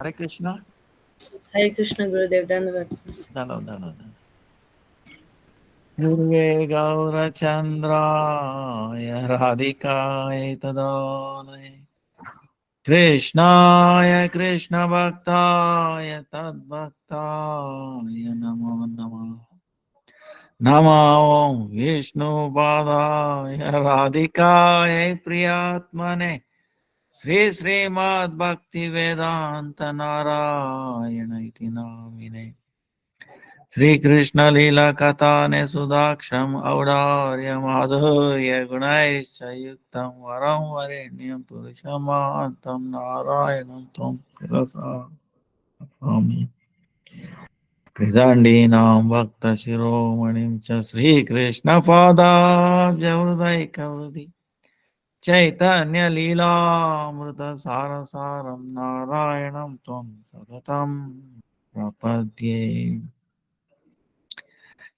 Hare Krishna. Hare Krishna Gurudev Dandavat. Dano, dano, dano. Gurve Gaura Chandraya Radhikaya Tadalaya Krishnaya Krishna Bhaktaya Tad Bhaktaya Namo Namo Namo Vishnu Padaya Radhikaya Priyatmane Sri Srimad Bhakti Vedanta Narayana Iti Namine Sri Krishna Lila Katane Sudaksham Audarya Madhurya Gunaischa Yuktam Varam Varenyam Purushamantam Narayanam Tom Sirasa Swami Kridandinam Bhakta Shiromanim Cha Sri Krishna Pada Javrudaika Vrudi Chaitanya Lila Mrita Sarasaram Narayanam Tom Sadatam Prapadye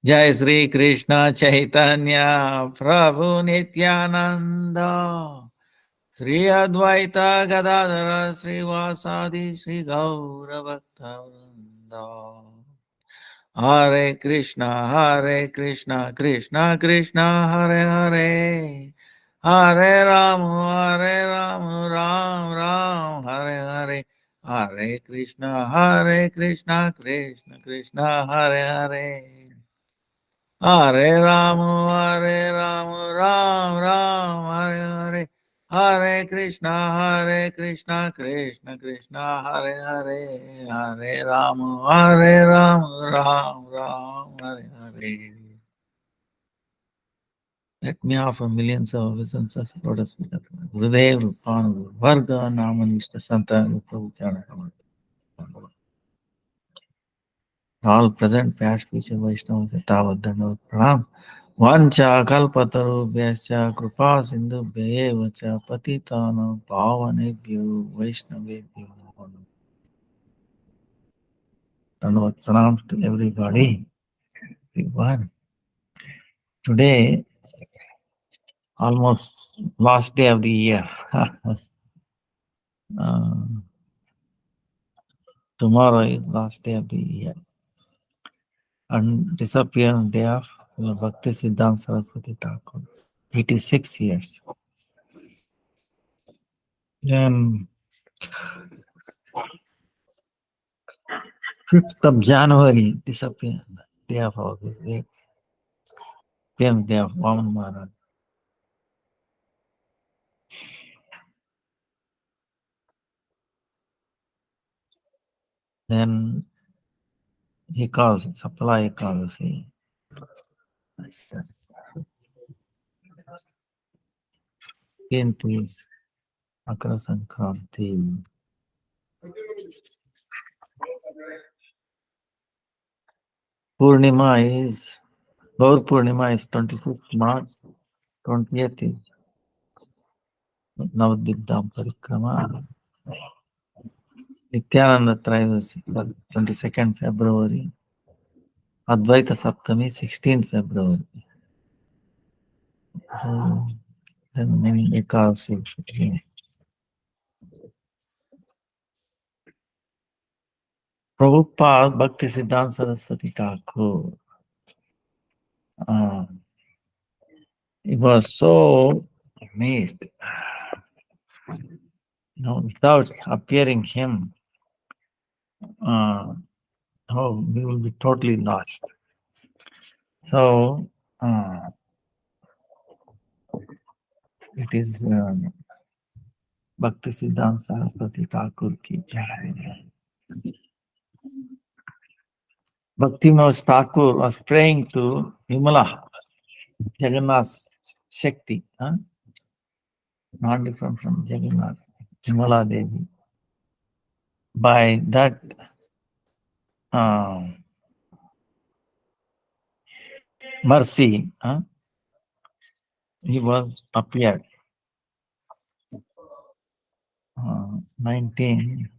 Jai Sri Krishna Chaitanya Prabhu Nityananda Sri Advaita Gadadara Sri Vasadi Sri Gaura Bhakta Vrinda Hare Krishna Krishna Krishna Hare Hare Hare Ram Ram Ram Hare Hare Hare Krishna Krishna Krishna Hare Hare Hare Ram, Ram, Hare Hare, Hare Krishna, Krishna Krishna, Hare Ram, Ram, Ram, Hare. Let me offer millions of obeisance of Lotus feet of Gurudev, Rupan, Varga, Namanishta, Santa, Prabhu, Charana. All present, past, future, Vaishnavas, Tavad, Dandavad, Pranam. Vancha kalpatarubhyascha kripa sindhubhya eva cha patitana pavanebhyo vaishnavebhyo namo namaha. Dandavad pranams to everybody. Everyone. Today, almost last day of the year. uh, Tomorrow is last day of the year. And disappearance day of Bhakti Siddhanta Saraswati Thakur. 86 years. Then 5th of January, disappearance day of our day of Vaman Maharaj. Then he calls, supply calls. Into his Makara Sankranti. Purnima is, Gaur Purnima is 26th March, 20th is Navadipdam Parikrama. Nityananda Trayodasi, 22nd February. Advaita Saptami, 16th February. So, then many Ekadasi. Prabhupada Bhakti Siddhanta Saraswati Thakur. He was so amazed. Without appearing him, we will be totally lost. So, it is Bhakti Siddhanta Saraswati Thakur ki jai. Bhakti Thakur was praying to Vimala, Jagannath's Shakti, not different from Jagannath, Vimala Devi. By that mercy, he was appeared. 19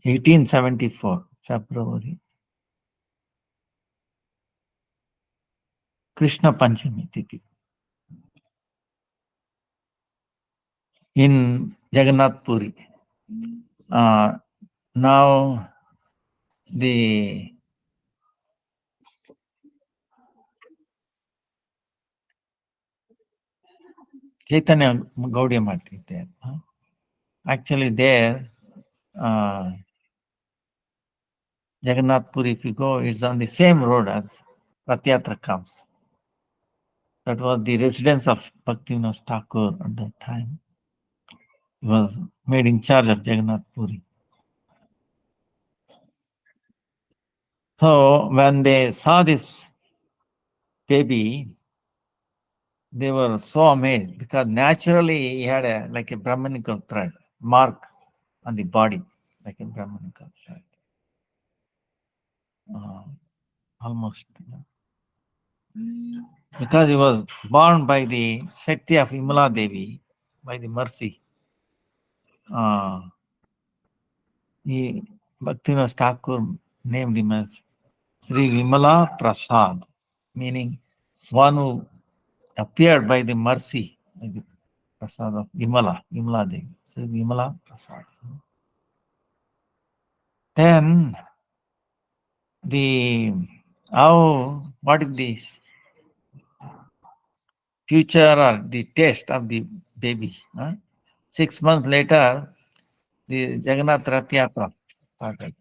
1874 February. Krishna Panchami Tithi. In Jagannath Puri. Now the Chaitanya Gaudiya Math is there. Actually there, Jagannath Puri, if you go, it's on the same road as Rath Yatra comes. That was the residence of Bhaktivinoda Thakur at that time. He was made in charge of Jagannath Puri. So when they saw this baby, they were so amazed because naturally he had like a Brahmanical thread mark on the body, like a Brahmanical thread. Almost. Because he was born by the Shakti of Vimala Devi, by the mercy. Bhaktivinoda Thakur named him as Sri Vimala Prasad, meaning one who appeared by the mercy, by the Prasad of Vimala Devi. Sri Vimala Prasad. Then what is this future or the taste of the baby? 6 months later, the Jagannath Rath Yatra started.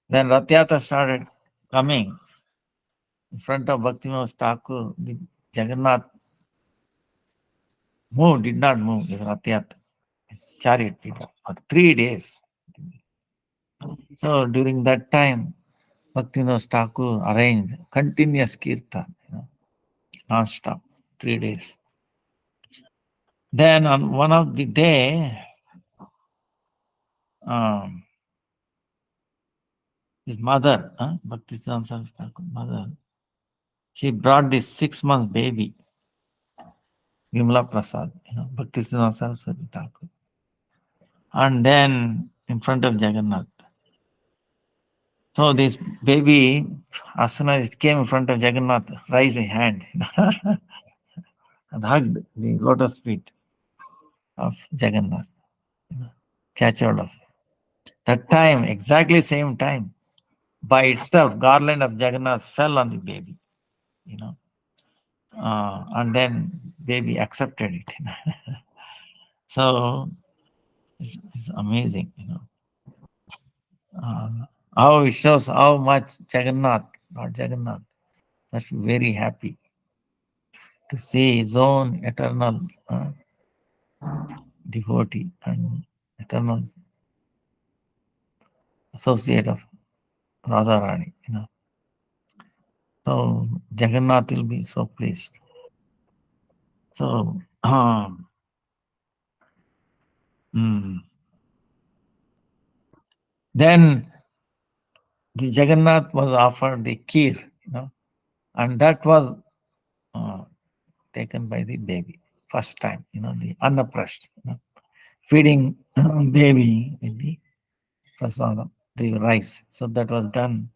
Then Rath Yatra started coming in front of Bhaktivinoda Thakur. The Jagannath did not move the Rath Yatra. His chariot did for 3 days. So during that time, Bhaktivinoda Thakur arranged continuous kirtan, non-stop, 3 days. Then on one of the day, his mother, Bhaktivinoda Thakur mother, she brought this 6 months baby, Vimala Prasad, Bhaktivinoda Saraswati Thakur, and then in front of Jagannath. So this baby, as soon as it came in front of Jagannath, raised a hand and hugged the lotus feet of Jagannath, catch hold of. That time, exactly same time, by itself, garland of Jagannath fell on the baby, and then baby accepted it. So it's amazing, how it shows how much Jagannath, must be very happy to see his own eternal devotee and eternal associate of Radharani, So Jagannath will be so pleased. So then the Jagannath was offered the kheer, and that was taken by the baby first time, the annaprasth, feeding baby with the prasadam, the rice. So that was done,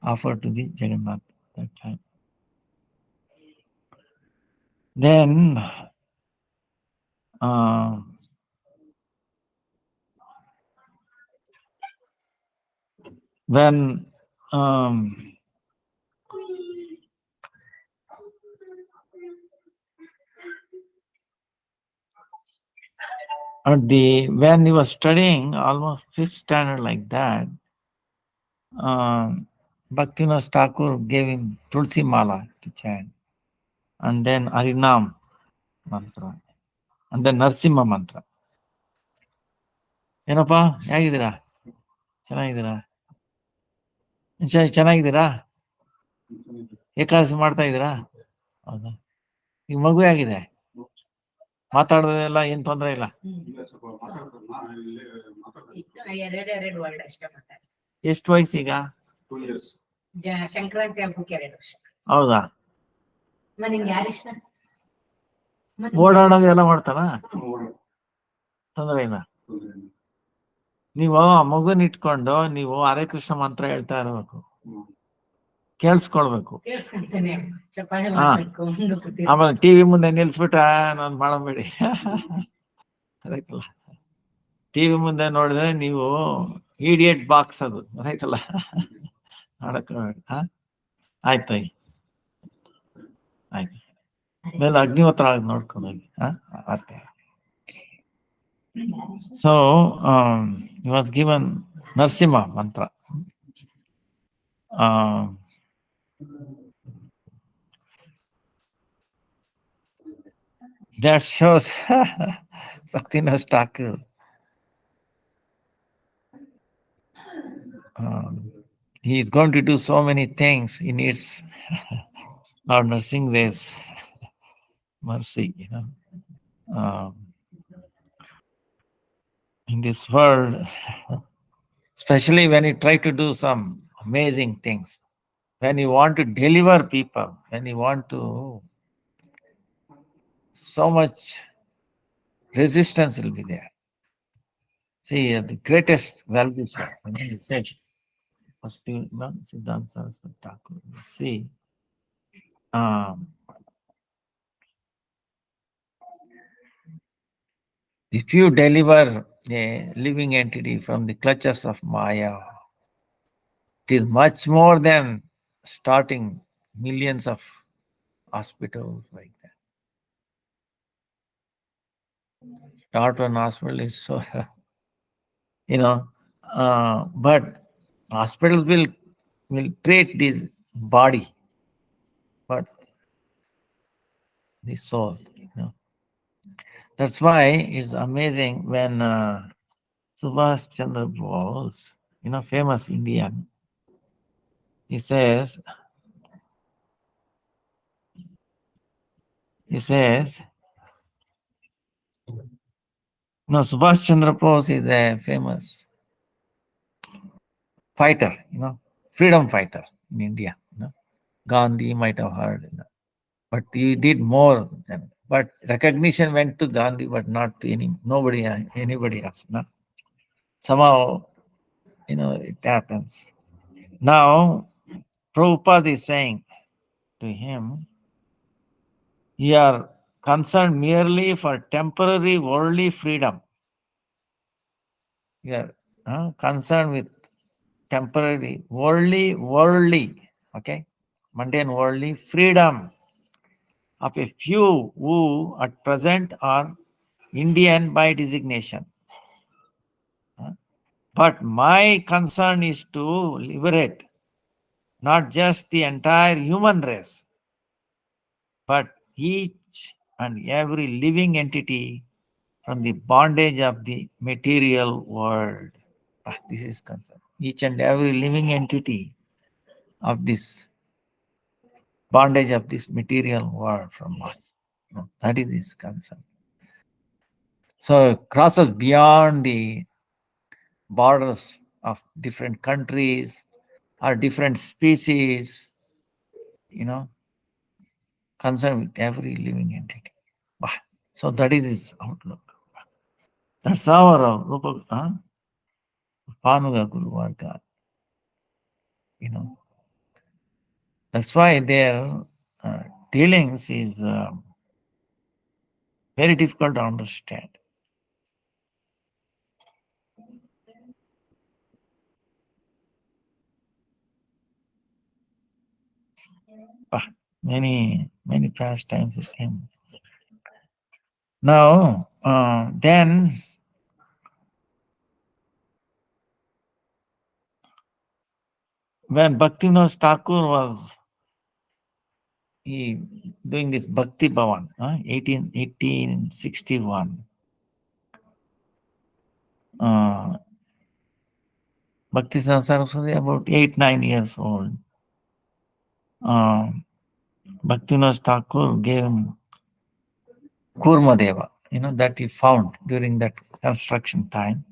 offered to the Jagannath that time. Then when when he was studying almost 5th standard like that, Bhaktivinoda Thakur gave him Tulsi Mala to chant, and then Harinam mantra, and then Narsimha mantra. ಏನಪ್ಪ ಹೇಗಿದ್ದೀರಾ? ಚೆನ್ನಾಗಿದ್ದೀರಾ? ಚೆನ್ನಾಗಿದ್ದೀರಾ? ಏಕಾದಶಿ ಮಾಡ್ತಾ ಇದ್ದೀರಾ? ಹೌದಾ? ಈಗ ಮಗು ಹೇಗಿದೆ? ಮಾತಾಡೋದೆಲ್ಲ ಏನ್ ತೊಂದರೆ ಇಲ್ಲ? ಎಷ್ಟು ವಯಸ್ಸು ಈಗ? ಸಂಕ್ರಾಂತಿ ಹಬ್ಬಕ್ಕೆ 2 ವರ್ಷ. ಹೌದಾ? ನಿಮ್ಗೆ ಯಾರಿಷ್ಟ? ಓಡಾಡೋದು ಎಲ್ಲ ಮಾಡ್ತಾನ? ತೊಂದರೆ ಇಲ್ಲ. ನೀವು ಆ ಮಗುನ ಇಟ್ಕೊಂಡು ನೀವು ಹರೇ ಕೃಷ್ಣ ಮಂತ್ರ ಹೇಳ್ತಾ ಇರಬೇಕು. ಕೇಳಿಸ್ಕೊಳ್ಬೇಕು. ಕೇಳಿಸ್ಕೊಂತಾನೆ ಚಪ್ಪಾಳೆ ಹಾ. ಮಾಡ್ಬೇಕು ಒಂದು ಕೂತಿರ್ಬೇಕು. ಆಮೇಲೆ ಟಿವಿ ಮುಂದೆ ನಿಲ್ಸ್ಬಿಟ್ಟ ನಾನು ಮಾಡಬೇಡಿ. ಅದಕ್ಕಲ್ಲ ಟಿವಿ ಮುಂದೆ ನೋಡಿದ್ರೆ ನೀವು ಇಡಿಯಟ್ ಬಾಕ್ಸ್ ಅದು ಅದಕ್ಕಲ್ಲ ಮಾಡಕ್ ಆಯ್ತು ಆಯ್ತು. ಮೇಲೆ ಅಗ್ನಿಹೋತ್ರ ನೋಡ್ಕೊಂಡು ಹೋಗಿ ಅರ್ಥ. ಸೊ ವಾಸ್ ಗಿವನ್ ನರಸಿಂಹ ಮಂತ್ರ. That shows Bhaktivinoda Thakur. He is going to do so many things. He needs Lord Nrsimha's mercy, in this world, especially when you try to do some amazing things, when you want to deliver people, when you want to, so much resistance will be there. See, the greatest well-wisher, he said, Siddhanta Saraswati Thakur, see, if you deliver a living entity from the clutches of Maya, it is much more than starting millions of hospitals like that. Start one hospital is so, but hospitals will treat this body, but the soul, That's why it's amazing when Subhash Chandra Bose, famous Indian, he says, no, Subhash Chandra Bose is a famous fighter, freedom fighter in India. Gandhi might have heard, but he did more than. But recognition went to Gandhi, but not to anybody else. Somehow, it happens. Now, Prabhupada is saying to him, you are concerned merely for temporary worldly freedom. You are concerned with temporary worldly, okay, mundane worldly freedom of a few who at present are Indian by designation. But my concern is to liberate not just the entire human race, but each and every living entity from the bondage of the material world. This is concern. Each and every living entity of this bondage of this material world from us. That is his concern. So it crosses beyond the borders of different countries or different species, concerned with every living entity. So that is his outlook. That's our Panuga Guru Varga. That's why their dealings is very difficult to understand. Many pastimes with him. Now, then, when Bhaktivinoda Thakur was doing this Bhakti Bhavan, 1861, Bhakti Saraswati about 8-9 years old. Bhaktivinoda Thakur gave him Kurmadeva, that he found during that construction time.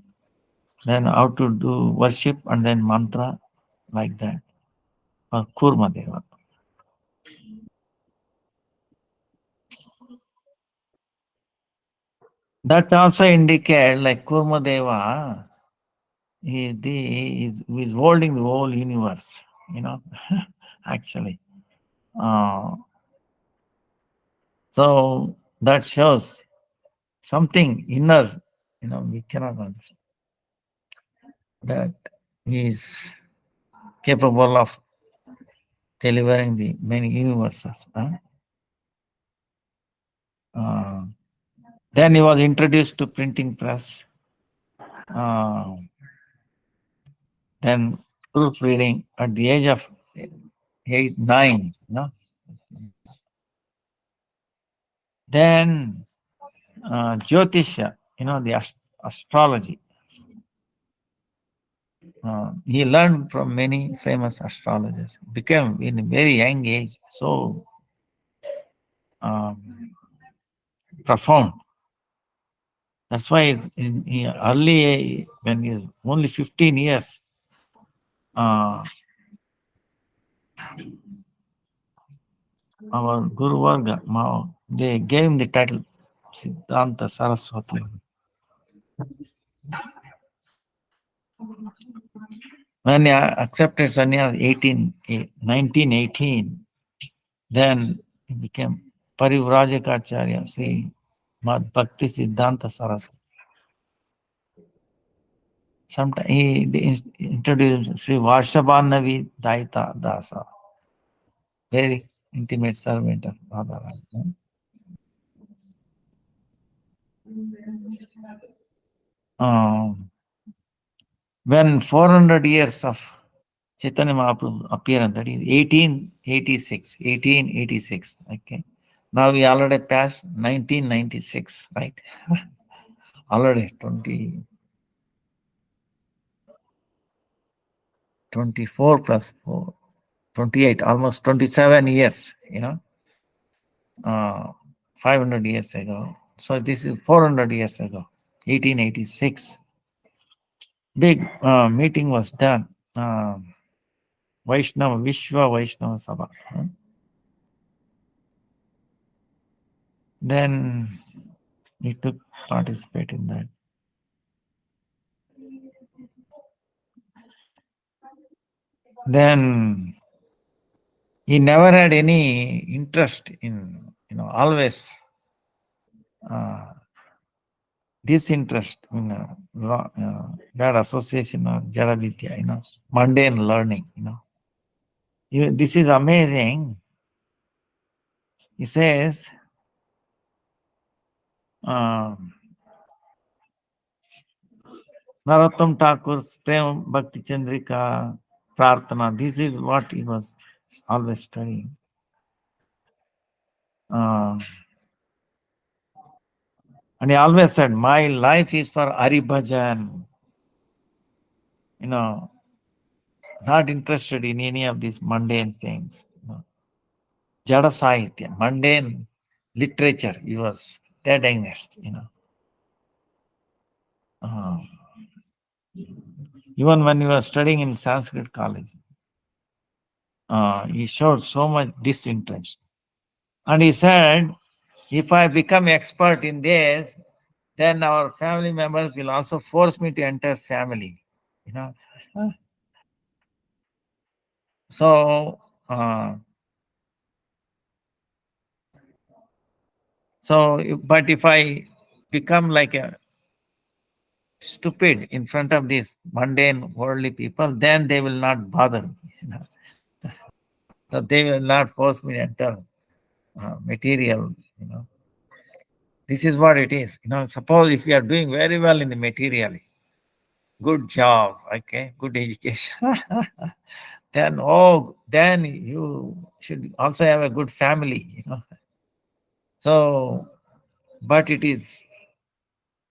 Then how to do worship and then mantra like that for Kurmadeva. That also indicate like Kurmadeva is holding the whole universe, actually. Uh, so that shows something inner, we cannot understand that he is capable of delivering the many universes. Uh, then he was introduced to printing press. Uh, then proofreading at the age of 8, 9. Then Jyotisha, the astrology. He learned from many famous astrologers. Became in a very young age so um, profound. That's why it's in early, when he's only 15 years, uh, our Guru Varga, they gave him the title Siddhanta Saraswati. When he accepted sannyas 1918, then he became Parivrajacharya Sri Mad Bhakti Siddhanta Saraswati. Sometimes he introduced Sri Varshabhanavi Daita Dasa, very intimate servant of Radharani. When 400 years of Chaitanya Mahaprabhu appearance, that is 1886, okay. Now we already passed 1996, right? Already 24 plus 4, 28, almost 27 years, 500 years ago. So this is 400 years ago, 1886. Big meeting was done. Vaishnava, Vishwa Vaishnava Sabha. Then he took participate in that. Then he never had any interest in, always disinterest in bad association or Jadavitya, mundane learning, This is amazing. He says, Narottam Thakur's Prem Bhakti Chandrika Prarthana, this is what he was always studying. And he always said, my life is for Hari Bhajan. Not interested in any of these mundane things. Jada Sahitya, mundane literature, he was dead against, Even when he was studying in Sanskrit college, he showed so much disinterest. And he said, if I become expert in this, then our family members will also force me to enter family. So, but if I become like a stupid in front of these mundane worldly people, then they will not bother me. So they will not force me to enter material. This is what it is. Suppose if you are doing very well in the material, good job, okay, good education, then you should also have a good family. So, but it is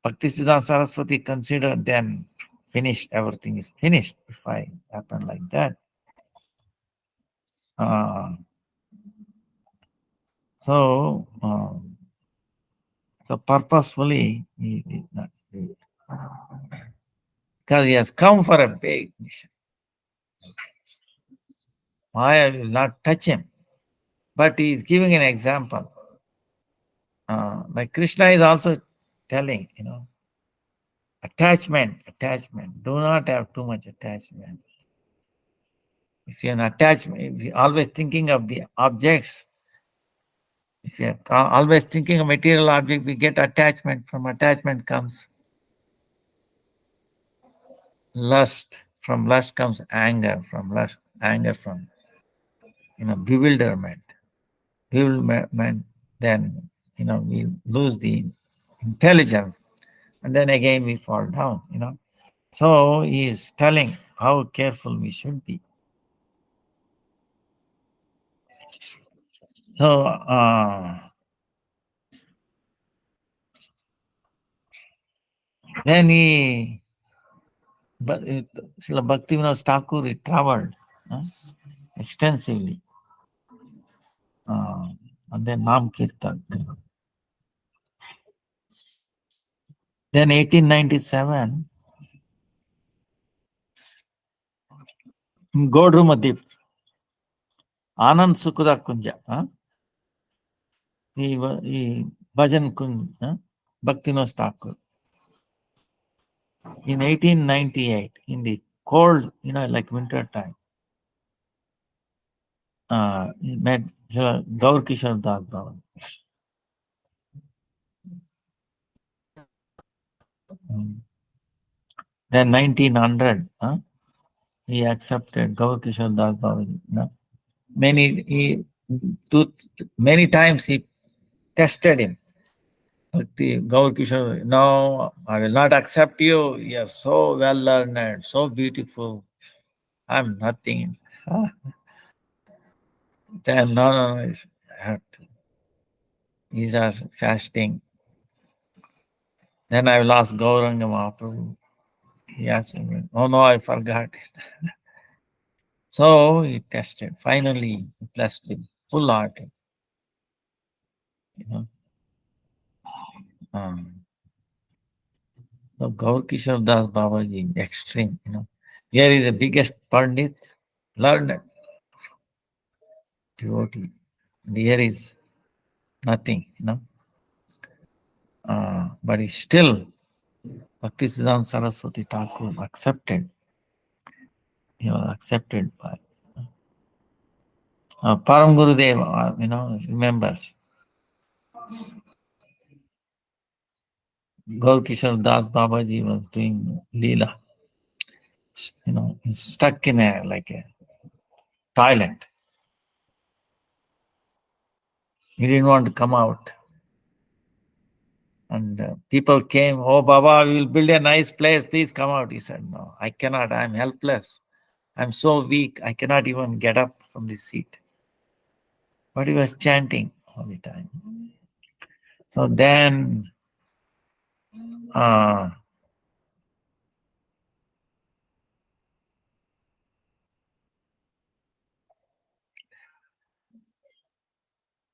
Bhaktisiddhanta Saraswati considered then finished, everything is finished if I happen like that. So purposefully he did not do it. Because he has come for a big mission. Maya will not touch him. But he is giving an example. Like Krishna is also telling, attachment. Do not have too much attachment. if you're attached, if you're always thinking of the objects, if you're always thinking of material object, we get attachment. From attachment comes lust. From lust comes anger. From lust, anger from bewilderment. Bewilderment, then we lose the intelligence, and then again we fall down. So he is telling how careful we should be. So then Srila Bhaktivinoda Thakur, he traveled extensively, and then Nam Kirtan. Then 1897, in Godrumadip, Anand Sukuda Kunja, he Bhajan Kunj, Bhaktivinoda Thakur. In 1898, in the cold, like winter time, he met Gaur Kishore Das Baba. Then 1900, he accepted Gaur Kishore Das Baba. Many times he tested him. But the Gaur Kishore, no, I will not accept you. You are so well learned, so beautiful. I'm nothing. Then no, I have to. He's fasting. Then I will ask Gauranga Mahaprabhu. He asked me, oh no, I forgot it. So he tested. Finally, he blessed him, full hearted. So Gaur Kishore Das Babaji, extreme. Here is the biggest Pandit, learned devotee. And here is nothing. But he still, Bhaktisiddhanta Saraswati Thakur accepted. He was accepted by Param Gurudev, remembers. Gaur Kishore Das Babaji was doing Leela. He's stuck in like a toilet. He didn't want to come out. And people came, oh Baba, we will build a nice place, please come out. He said, no, I cannot, I'm helpless. I'm so weak, I cannot even get up from the seat. But he was chanting all the time. So then,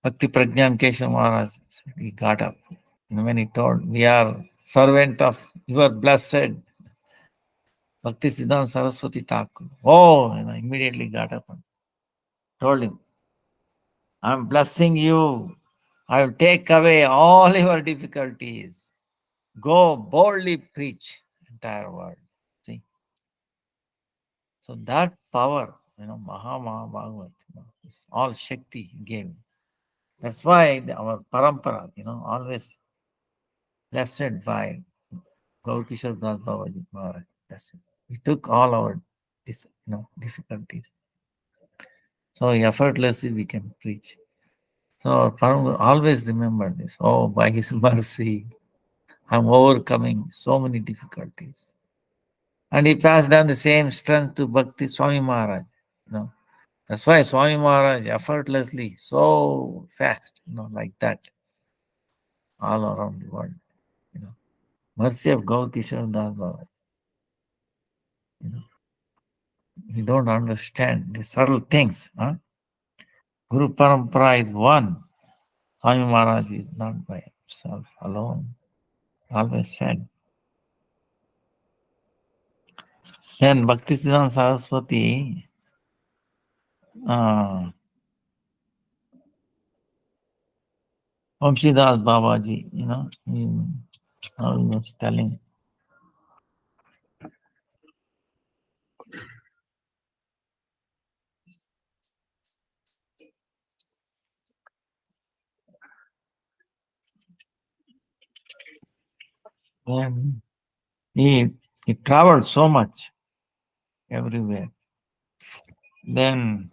Bhakti Prajnan Keshav Maharaj, he got up. When he told, we are servant of your blessed Bhakti Siddhanta Saraswati Thakur. Oh, immediately got up and told him, I'm blessing you. I will take away all your difficulties. Go boldly preach entire world. See? So that power, Maha Bhagavat, all Shakti he gave. That's why our parampara, always blessed by Gaur Kishore Das Babaji Maharaj. That's it. He took all our difficulties. So effortlessly we can preach. So Param always remember this. Oh, by his mercy, I'm overcoming so many difficulties. And he passed down the same strength to Bhakti Swami Maharaj. That's why Swami Maharaj effortlessly, so fast, like that, all around the world. Mercy of Gaur Kishore Das Baba. You don't understand the subtle things. Guru Parampara is one. Swami Maharaj is not by himself alone. Always said. Then Bhaktisiddhanta Saraswati, Vamshidas Babaji, he was telling. And he traveled so much everywhere. Then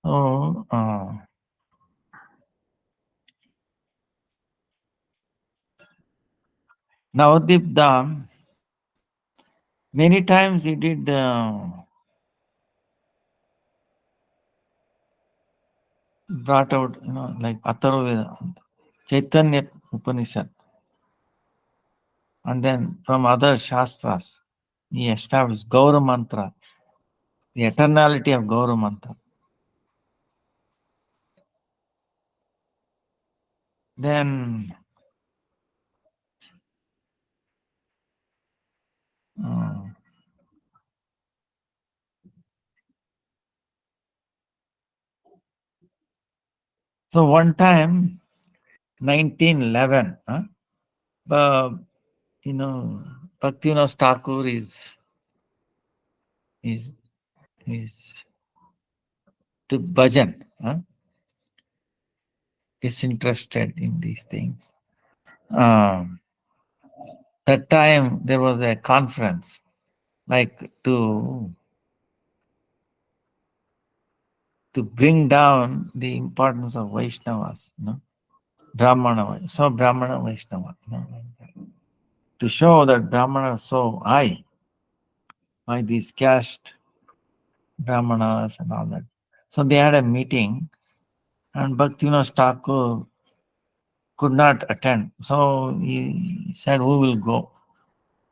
oh, Navadip Dham, many times he did brought out, like Atharvaveda, Chaitanya Upanishad, and then from other Shastras, he established Gaura Mantra, the eternality of Gaura Mantra. Then uh, so one time, 1911, uh, Bhaktivinoda Thakur is to bhajan, disinterested in these things. That time there was a conference, like to bring down the importance of Vaishnavas, Brahmana, so Brahmana Vaishnava, like that. To show that Brahmana is so high by these caste Brahmanas and all that. So they had a meeting, and Bhaktivinoda Thakur could not attend. So he said, "Who will go?"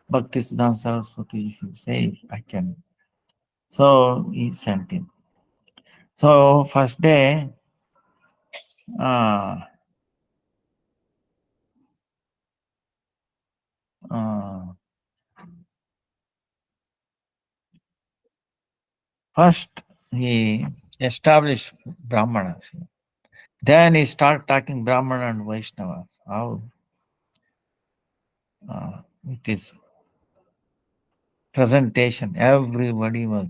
Bhaktisiddhanta Saraswati, if you say, I can. So he sent him. So first day, uh, uh, first he established Brahmanas. Then he started talking Brahmana and Vaishnavas. How it is presentation. Everybody was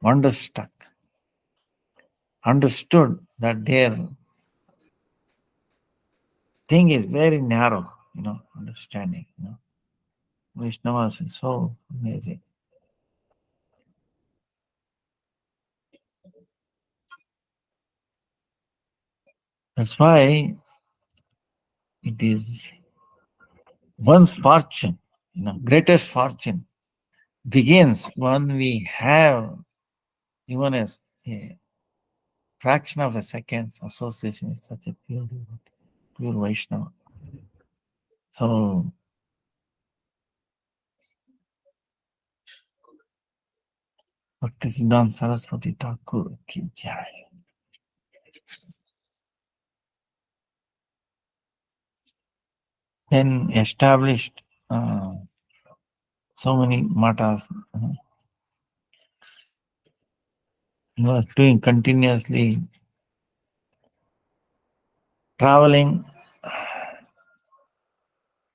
wonderstruck, understood that their thing is very narrow, understanding. Vaishnavas is so amazing. That's why it is one's fortune, greatest fortune begins when we have even a fraction of a second's association with such a pure devotee, pure Vaishnava. So, Bhaktisiddhanta Saraswati Thakur ki jai. Then established so many matas. He was doing continuously traveling,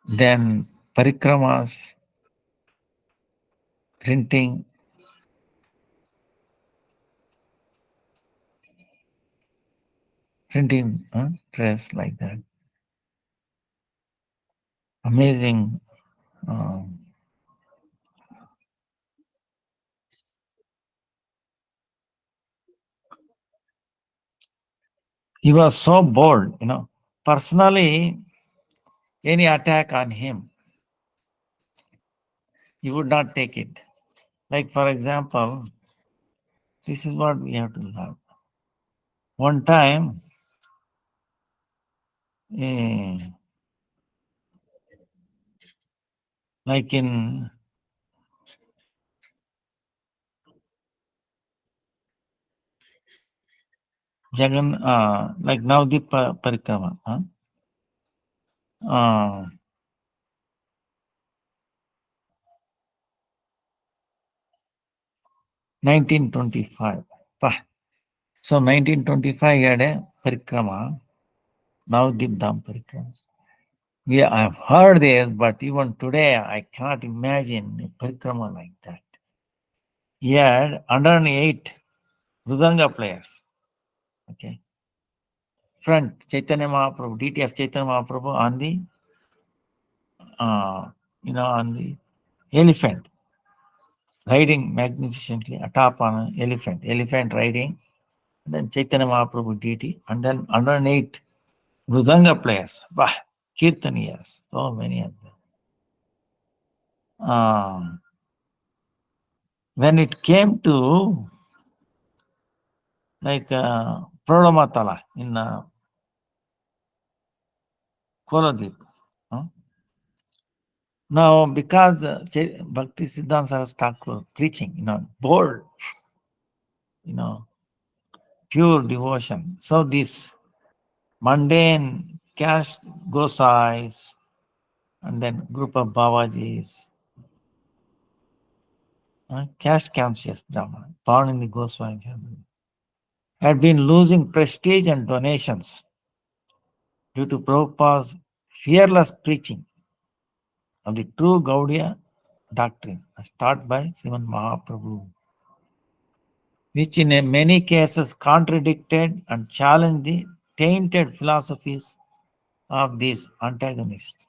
then parikramas, printing, press like that. Amazing. He was so bold, Personally, any attack on him, he would not take it. Like, for example, this is what we have to learn. One time, like in Jagan, like Navadip Parikrama, 1925. So 1925 he had a Parikrama, Navadip Dham Parikrama. I have heard this, but even today I cannot imagine a Parikrama like that. he had 108 Mridanga players. Okay. Front, Chaitanya Mahaprabhu, DTF Chaitanya Mahaprabhu on the, on the elephant, riding magnificently atop on an elephant riding, and then Chaitanya Mahaprabhu DT, and then 108 Mridanga players, Kirtaniyas, so many of them. When it came to like Prolamatala in Koladip, now because Bhakti Siddhanta Saraswati Thakur preaching, bold, pure devotion. So this mundane caste Gosais and then group of Babajis, caste conscious Brahman, born in the Goswami family, had been losing prestige and donations due to Prabhupada's fearless preaching of the true Gaudiya doctrine, as taught by Sriman Mahaprabhu, which in many cases contradicted and challenged the tainted philosophies of these antagonists.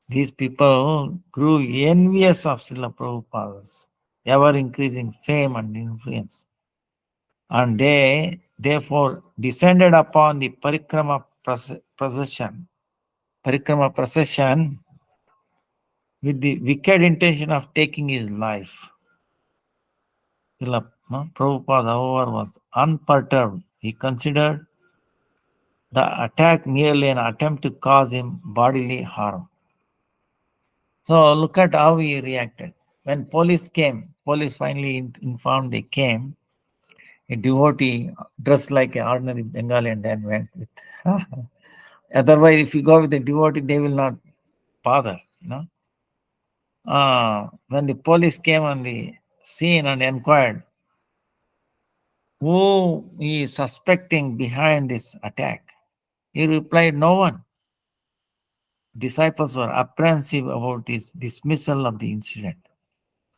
These people grew envious of Srila Prabhupada's ever increasing fame and influence, and they therefore descended upon the parikrama procession with the wicked intention of taking his life. Srila Prabhupada, however, was unperturbed. He considered the attack merely an attempt to cause him bodily harm. So look at how he reacted. When police finally informed they came, a devotee dressed like an ordinary Bengali and then went with. Otherwise, if you go with a devotee, they will not bother, When the police came on the scene and inquired, who is suspecting behind this attack? He replied, no one. Disciples were apprehensive about his dismissal of the incident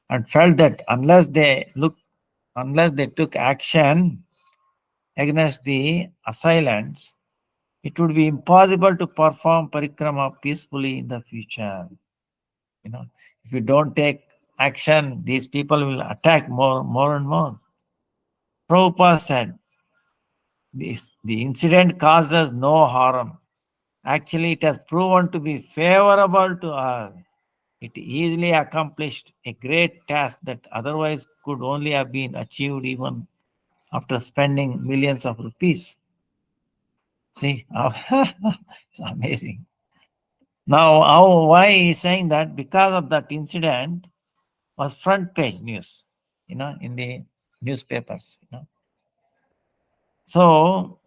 and felt that unless they took action against the assailants, it would be impossible to perform parikrama peacefully in the future. If you don't take action, these people will attack more and more. Prabhupada said, the incident caused us no harm. Actually, it has proven to be favorable to us. It easily accomplished a great task that otherwise could only have been achieved even after spending millions of rupees. See, it's amazing. Now, why he's saying that? Because of that incident was front page news, in the newspapers. So,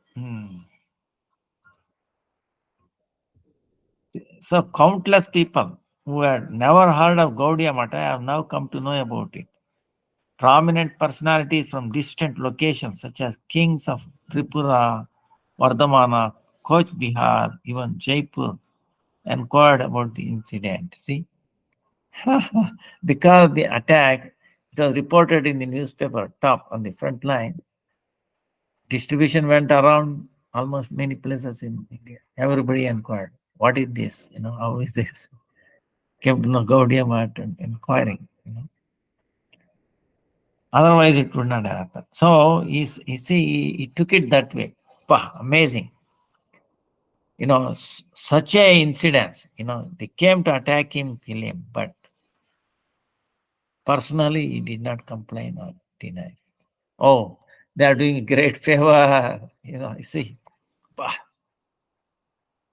so countless people who had never heard of Gaudiya Mata have now come to know about it. Prominent personalities from distant locations such as kings of Tripura, Vardhamana, Koch Bihar, even Jaipur inquired about the incident. See, because the attack, it was reported in the newspaper, top on the front line. Distribution went around almost many places in India. Everybody inquired, what is this? How is this? Came to know Gaudiya Math and inquiring. Otherwise, it would not happen. So he took it that way. Amazing. Such a incident. They came to attack him, kill him, but personally, he did not complain or deny. Oh, they are doing a great favor. You see,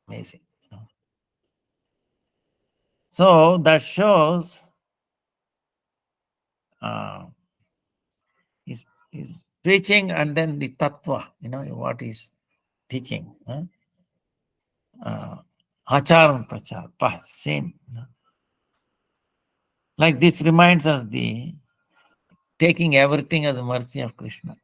amazing. So that shows his preaching and then the tattva, what he's teaching. Achar and prachar, same. Like this reminds us the taking everything as a mercy of Krishna.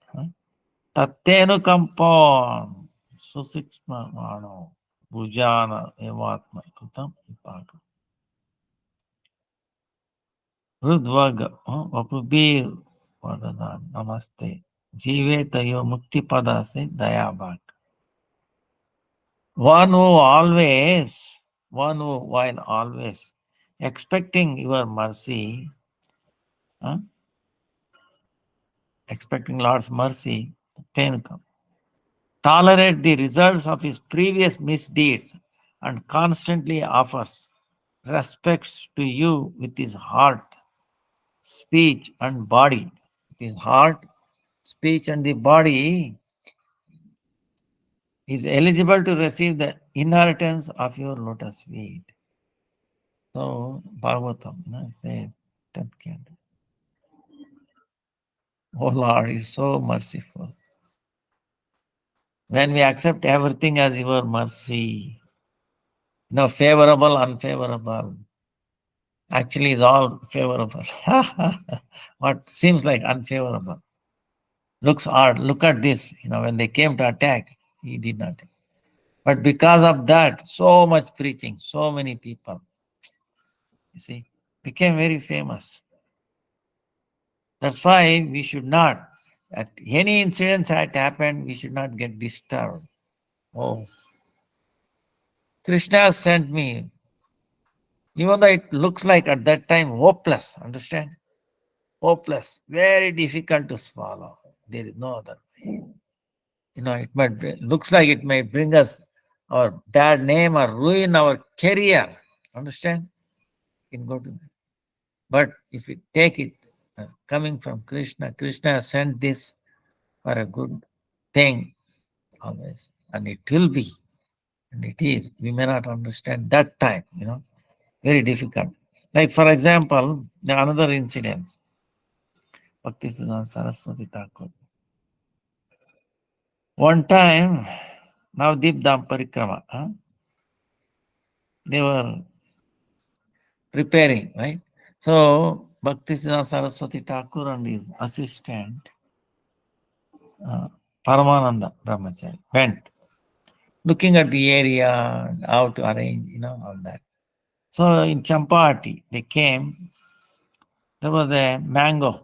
Tattenu kampon susukshma mano bhujana evatma kutam ipaka. Rudvaga, Vapubir, Vadana, Namaste. Jive Tayo Mukti Pada se Dayabak. One who while always expecting your mercy, huh? Expecting Lord's mercy, then come. Tolerate the results of his previous misdeeds and constantly offers respects to you with his heart, speech, and body. With his heart, speech, and the body is eligible to receive the inheritance of your lotus feet. So, Bhagavatam, it says, 10th canto. Oh Lord, you are so merciful. When we accept everything as your mercy, favorable, unfavorable, actually is all favorable. What seems like unfavorable looks odd. Look at this. When they came to attack, he did not. But because of that, so much preaching, so many people, became very famous. That's why we should not, at any incidents that happened, we should not get disturbed. Oh, Krishna sent me, even though it looks like at that time hopeless, understand? Hopeless, very difficult to swallow. There is no other way. It might looks like it might bring us our bad name or ruin our career. Understand? You can go to that. But if we take it coming from Krishna, Krishna sent this for a good thing always, and it will be, and it is. We may not understand that time, very difficult. Like for example, another incident, Bhakti Siddhanta Saraswati Thakur. One time, Navdeep Dham Parikrama, they were preparing, right? So, Bhakti Siddhanta Saraswati Thakur and his assistant, Paramananda Brahmachari, went looking at the area, how to arrange, all that. So, in Champati, they came, there was a mango,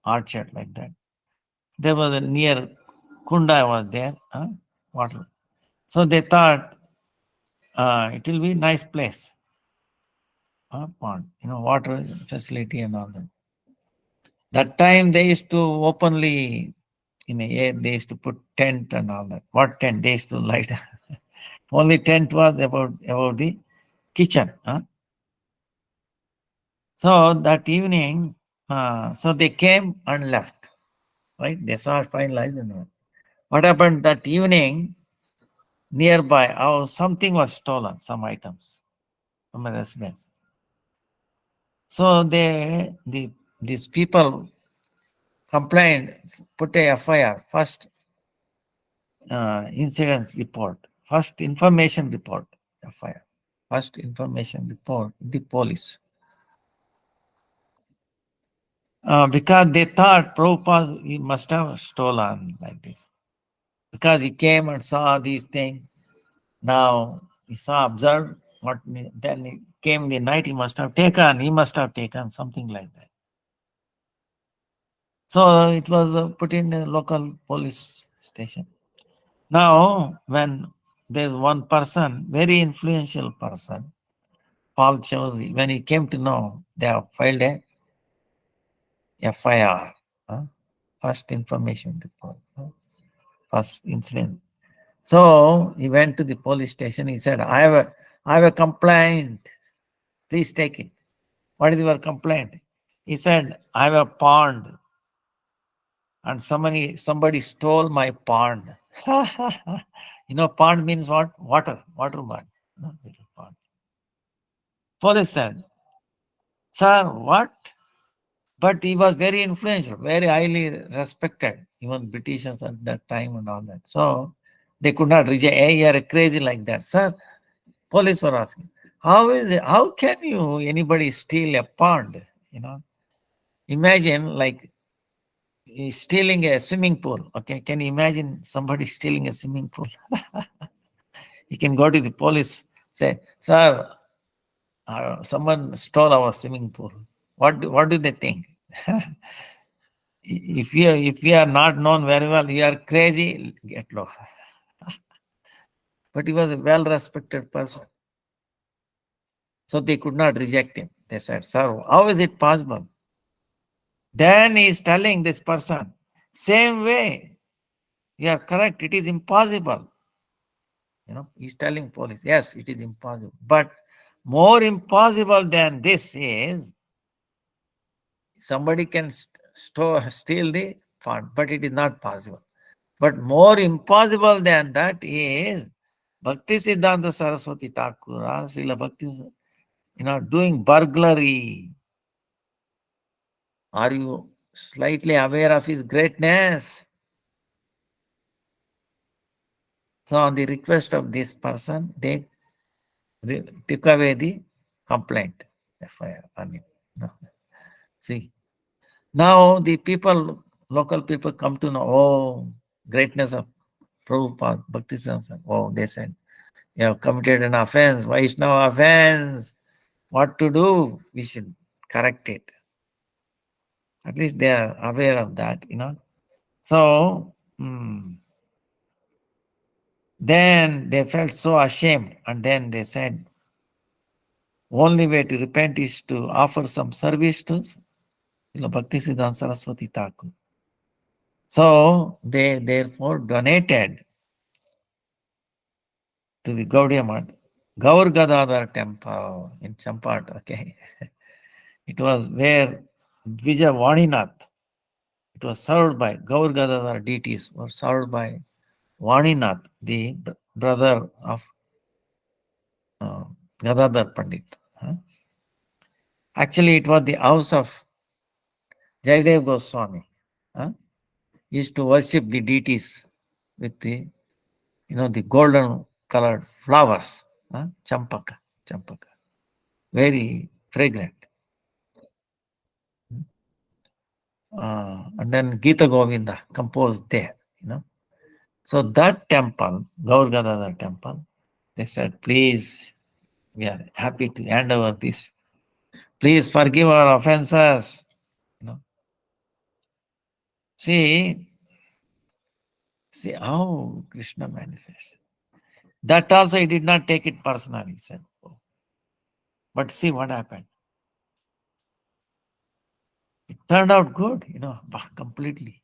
orchard like that. There was a near Kunda was there, water. So they thought it will be a nice place, pond, water facility and all that. That time they used to openly, they used to put tent and all that. What tent? They used to light. Only tent was about the kitchen. So that evening, so they came and left. Right? They saw finalized. What happened that evening? Nearby, something was stolen, some items from a residence. So these people complained, put a FIR, first incident report, first information report, FIR, first information report, the police. Because they thought Prabhupada, he must have stolen like this. Because he came and saw these things. Now he saw, observed, then he came in the night, he must have taken something like that. So it was put in a local police station. Now, when there's one person, very influential person, Paul Chowdhury, when he came to know, they have filed a FIR, first information report, first incident. So he went to the police station. He said, I have a complaint. Please take it. What is your complaint? He said, I have a pond and somebody stole my pond. Pond means what? Water pond. Pond. Police said, sir, what? But he was very influential, very highly respected, even Britishers at that time and all that. So they could not reject, hey, you are crazy like that. Sir, police were asking, how can anybody steal a pond? Imagine like stealing a swimming pool. Okay, can you imagine somebody stealing a swimming pool? You can go to the police, say, sir, someone stole our swimming pool. What do they think? If we are not known very well, you are crazy, get lost. But he was a well-respected person. So they could not reject him. They said, sir, how is it possible? Then he is telling this person, same way, you are correct, it is impossible. He's telling police, yes, it is impossible. But more impossible than this is somebody can steal the fund, but it is not possible. But more impossible than that is Bhakti Siddhanta Saraswati Thakur, Srila Bhakti, doing burglary. Are you slightly aware of his greatness? So on the request of this person, they took away the complaint, FIR. No. See, now the people, local people come to know, oh, greatness of Prabhupada, Bhakti Siddhanta. Oh, they said, you have committed an offense, Vaishnava offense. What to do? We should correct it. At least they are aware of that. So, then they felt so ashamed, and then they said, only way to repent is to offer some service to Bhakti Siddhanta Saraswati Thakur. So they therefore donated to the Gaudiya Math, Gaur Gadadhar temple in Champat. Okay, it was where Vijay Vaninath. It was served by Gaur Gadadhar deities were served by Vaninath, the brother of Gadadhar Pandit. Actually, it was the house of Jaydev Goswami. He used to worship the deities with the golden colored flowers. Champaka. Very fragrant. And then Gita Govinda composed there. So that temple, Gaur Gadadhar temple, they said, please, we are happy to hand over this. Please forgive our offenses. See how Krishna manifests. That also he did not take it personally, he said. But see what happened. It turned out good, completely.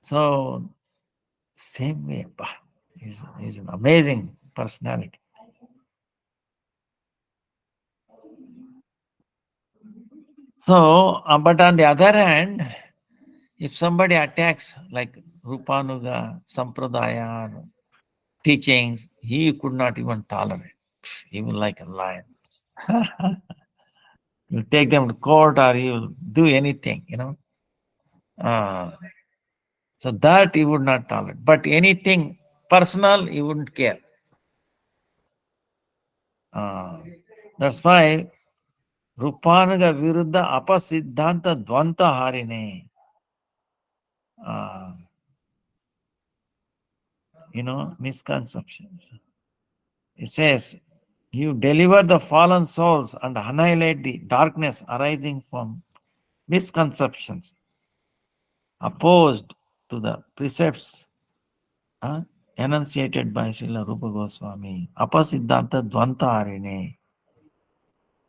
So, same way, he's an amazing personality. So, but on the other hand, if somebody attacks like Rupanuga, Sampradaya, teachings, he could not even tolerate, even like a lion. You take them to court or he will do anything. So that he would not tolerate. But anything personal, he wouldn't care. That's why Rupanuga Viruddha Apasiddhanta Dvanta Harine. Misconceptions. It says, you deliver the fallen souls and annihilate the darkness arising from misconceptions opposed to the precepts enunciated by Srila Rupa Goswami. Apasiddhanta Dvanta Harine.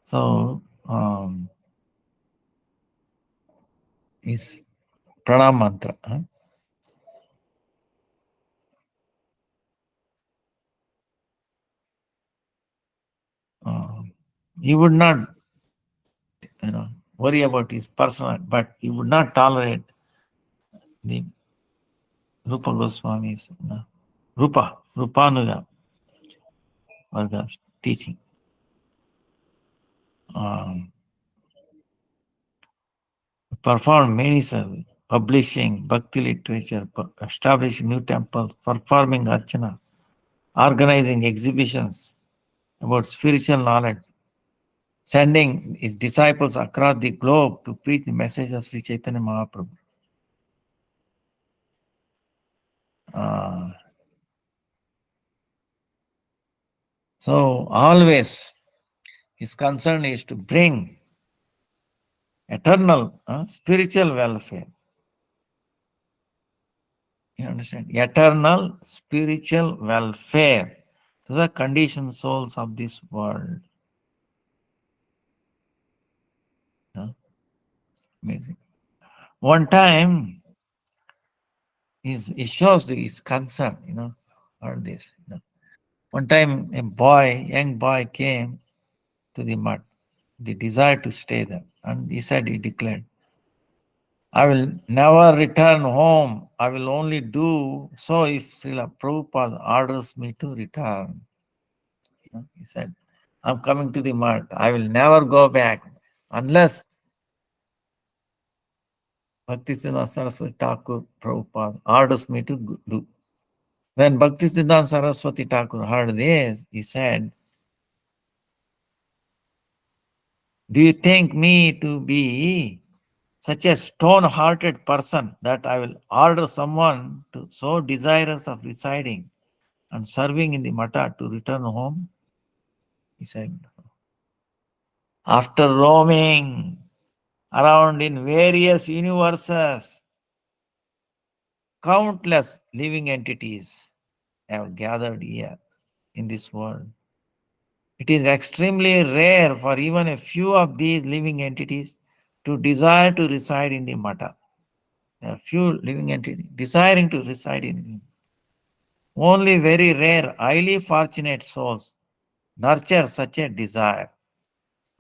So, is pranam mantra. He would not, worry about his personal, but he would not tolerate the Rupa Goswami's Rupanuga Varga's teaching. Performed many services, publishing Bhakti literature, establishing new temples, performing archana, organizing exhibitions about spiritual knowledge, sending his disciples across the globe to preach the message of Sri Chaitanya Mahaprabhu. So always his concern is to bring eternal spiritual welfare. You understand? Eternal spiritual welfare to the conditioned souls of this world. Amazing. One time, it shows his concern, all this. One time, young boy came to the mud, the desire to stay there. And he declared, I will never return home. I will only do so if Srila Prabhupada orders me to return. He said, I'm coming to the mud. I will never go back unless Bhaktisiddhanta Saraswati Thakur Prabhupada orders me to do. When Bhaktisiddhanta Saraswati Thakur heard this, he said, do you think me to be such a stone-hearted person that I will order someone to so desirous of residing and serving in the mata to return home? He said, after roaming around in various universes, countless living entities have gathered here in this world. It is extremely rare for even a few of these living entities to desire to reside in the mata. A few living entities desiring to reside in. Only very rare, highly fortunate souls nurture such a desire.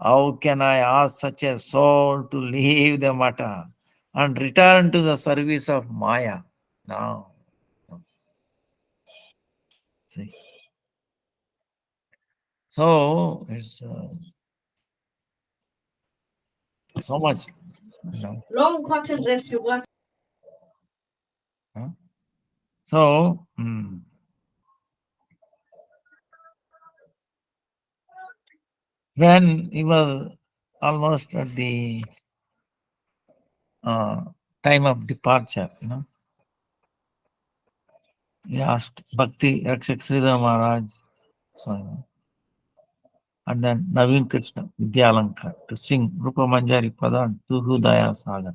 How can I ask such a soul to leave the mata and return to the service of Maya? No. See. So it's so much. Long content rest you want. So when he was almost at the time of departure, he asked Bhakti Rakshak Sridhar Maharaj, and then Naveen Krishna Vidyalankar to sing Rupa Manjari Pada and Tuhu Daya Sagara.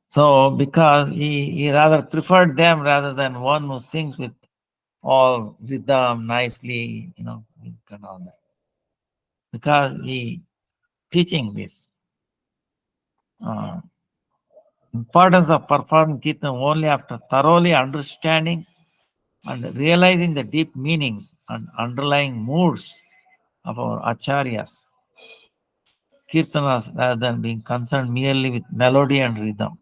So because he rather preferred them rather than one who sings with all rhythm nicely, and all that. Because he teaching this importance of performing kirtan only after thoroughly understanding and realizing the deep meanings and underlying moods of our acharyas, kirtanas, rather than being concerned merely with melody and rhythm.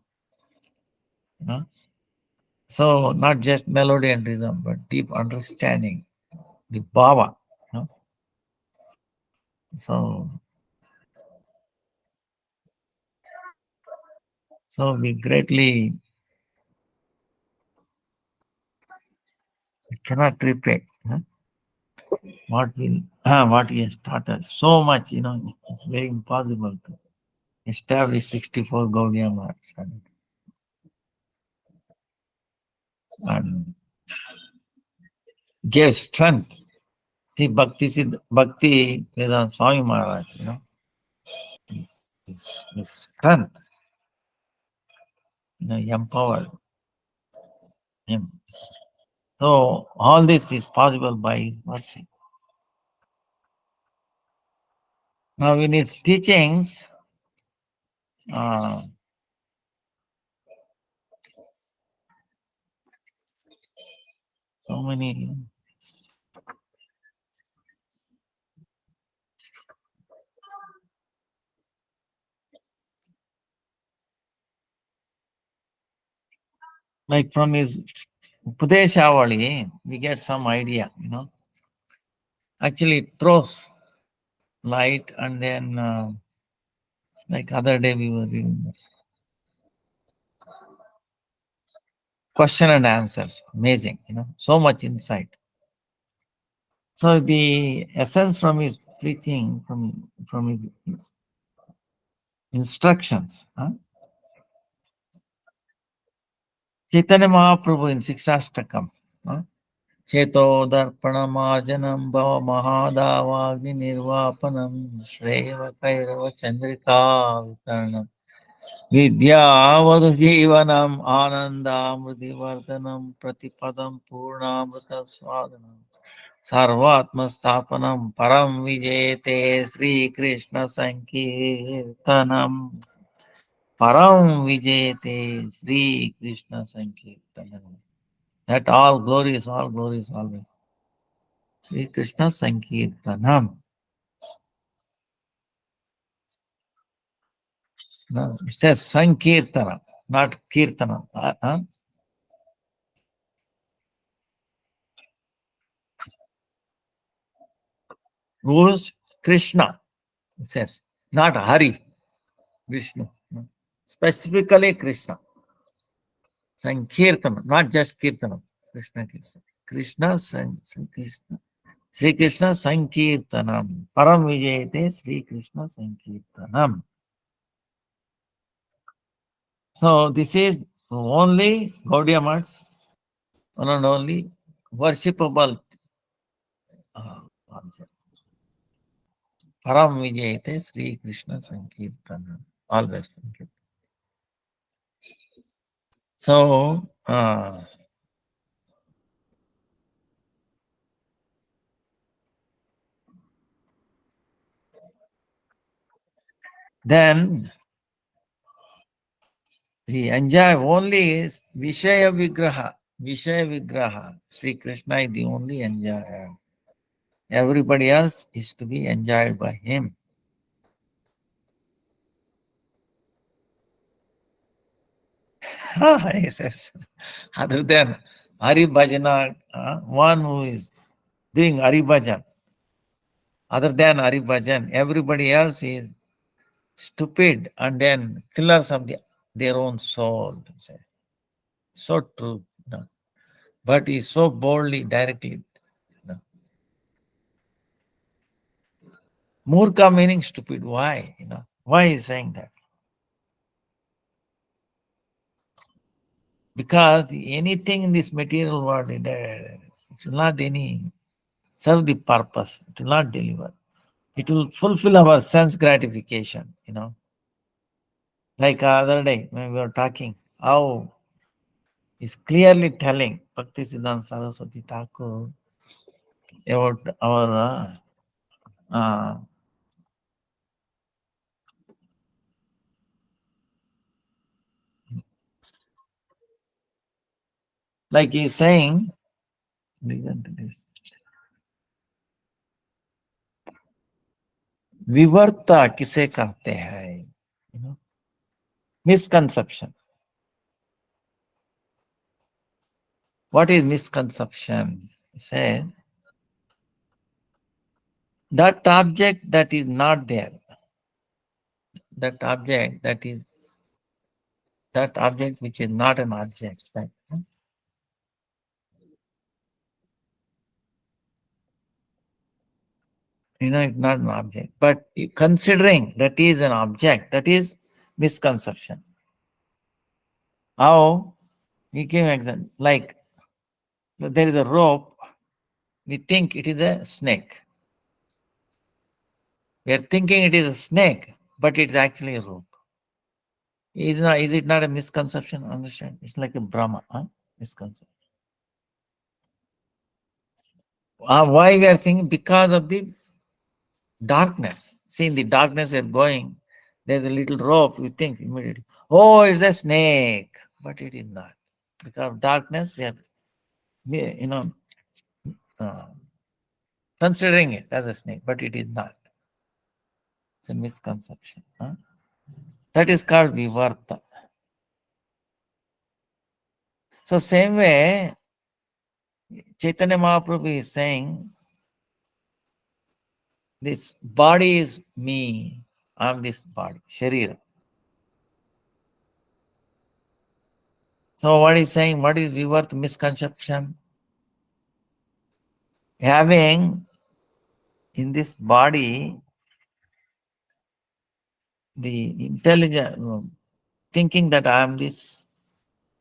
So not just melody and rhythm, but deep understanding, the bhava. So we greatly cannot repay what he has taught us. So much, it's very impossible to establish 64 Gaudiya marks and gave strength. See, Bhakti Vedanta Swami Maharaj, his strength, empowered him. So all this is possible by his mercy. Now in his teachings, so many like from his Upadeshavali, we get some idea, Actually, it throws light, and then, like other day, we were reading this. Question and answers. Amazing, so much insight. So the essence from his preaching, from his instructions, Chaitanya Mahaprabhu in Sikshastakam, Chetodarpanamarjanam bhava mahadavagni nirvapanam shreva kairava chandrika vitaranam vidyavadu jivanam anandamrudivardanam pratipadam purnamrita swadanam sarvatma sthapanam param vijayate Sri Krishna Sankirtanam param vijayate Sri Krishna Sankirtanam. That all glories, always. Sri Krishna Sankirtanam. No, it says Sankirtana, not Kirtana. Who's Krishna? It says, not Hari, Vishnu. No. Specifically Krishna. Sankirtana, not just Kirtana. Krishna, Krishna. Krishna, Krishna. Sri Krishna Sankirtanam. Param Vijayate Sri Krishna Sankirtanam. So this is only Gaudiya Math's one and only worshipable object. Param Vijayate Sri Krishna Sankirtanam. Always Sankirtanam. So, then he enjoy only is Vishaya Vigraha. Vishaya Vigraha. Sri Krishna is the only enjoyer. Everybody else is to be enjoyed by him. He says, other than Hari Bhajana, one who is doing Hari Bhajan, other than Hari Bhajan, everybody else is stupid and then killers of their own soul. Says. So true. No? But he so boldly, directly. No? Murka meaning stupid. Why? Why is saying that? Because anything in this material world, it will not serve the purpose. It will not deliver. It will fulfill our sense gratification. Like other day when we were talking, how is clearly telling Bhaktisiddhanta Saraswati Thakur about our like he's saying, listen to this. विवर्ता किसे कहते हैं? Misconception. What is misconception? He says, that object that is not there, that object which is not an object, right? It's not an object. But considering that is an object, that is misconception. How? We give an example. Like there is a rope, we think it is a snake. We are thinking it is a snake, but it's actually a rope. Is it not a misconception? Understand? It's like a Brahma, misconception. Why we are thinking? Because of the darkness. See, in the darkness we are going, there's a little rope, you think immediately, oh, it's a snake. But it is not. Because of darkness, we are, considering it as a snake, but it is not. It's a misconception. That is called vivarta. So same way, Chaitanya Mahaprabhu is saying, this body is me, I am this body, Sharira. So what is saying, what is vivarta misconception? Having in this body the intelligence, thinking that I am this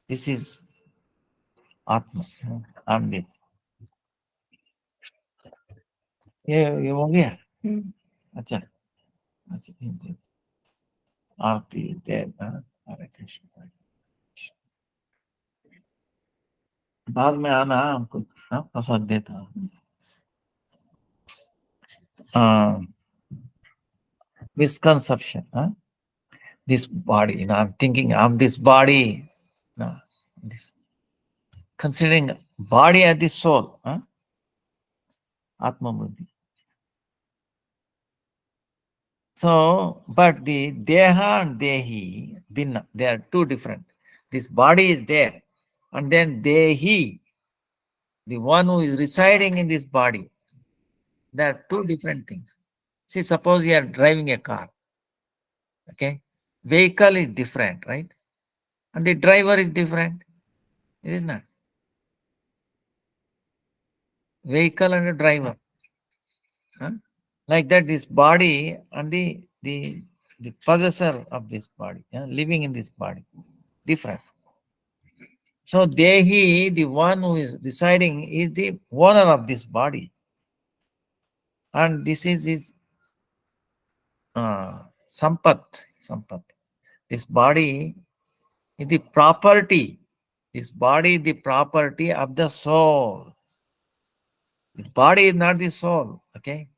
is Atma, I am this. ये हो गया। अच्छा अच्छा, आरती देव, हरे कृष्ण। बाद में आना हमको, प्रसाद देता हूँ। Misconception, this body, I'm thinking I'm this body, this considering body as the soul, Atma Buddhi. So, but the Deha and Dehi, Binna, they are two different. This body is there, and then Dehi, the one who is residing in this body, they are two different things. See, suppose you are driving a car, okay? Vehicle is different, right? And the driver is different, is it not? Vehicle and a driver. Like that, this body and the possessor of this body, living in this body, different. So Dehi, the one who is residing, is the owner of this body. And this is his sampat. This body is the property. This body is the property of the soul. The body is not the soul, okay?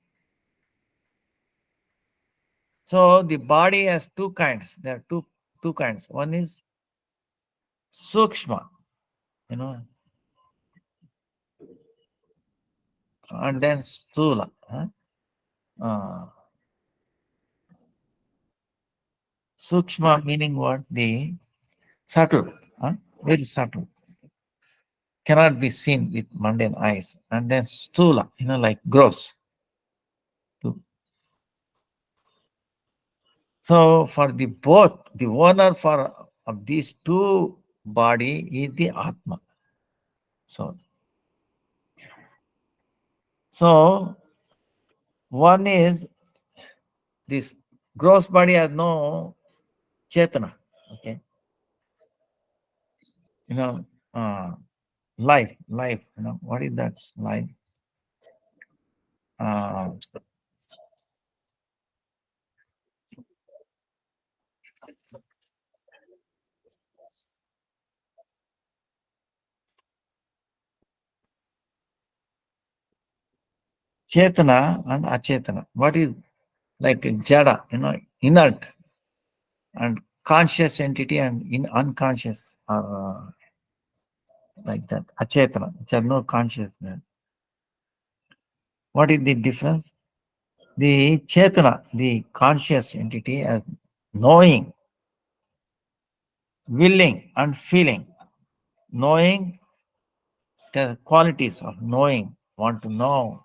So the body has two kinds. There are two kinds. One is sukshma, and then stula. Sukshma meaning what? The subtle, very subtle. Cannot be seen with mundane eyes. And then stula, like gross. So for the both, the owner of these two body is the Atma. So one is this gross body has no chetana, okay? Life, what is that life? Chetana and achetana. What is like a jada, inert, and conscious entity and unconscious are like that. Achetana, which has no consciousness. What is the difference? The chetana, the conscious entity, as knowing, willing, and feeling. Knowing, the qualities of knowing, want to know,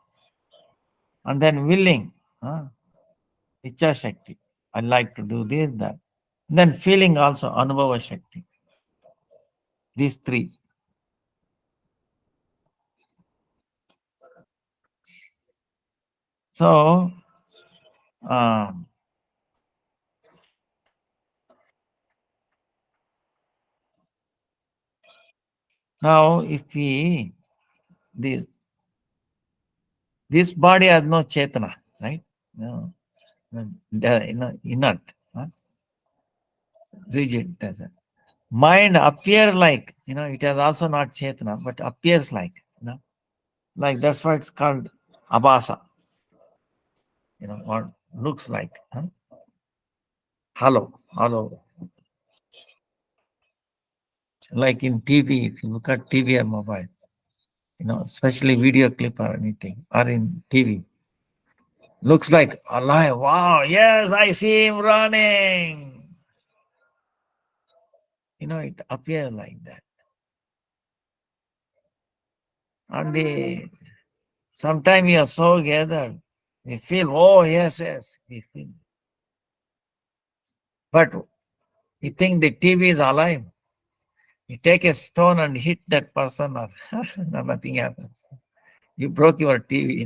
and then willing, Icha Shakti. I like to do this, that. Then feeling also, Anubhava Shakti. These three. So, now if this body has no chetana, right? No, inert, rigid. Mind appear like, it has also not chetana, but appears like, like that's why it's called abhasa, or looks like, hollow. Like in TV, if you look at TV or mobile, especially video clip or anything, or in TV, looks like alive. Wow, yes, I see him running. It appears like that. And sometimes you are so gathered, we feel, oh, yes, we feel. But you think the TV is alive. You take a stone and hit that person, or nothing happens. You broke your TV,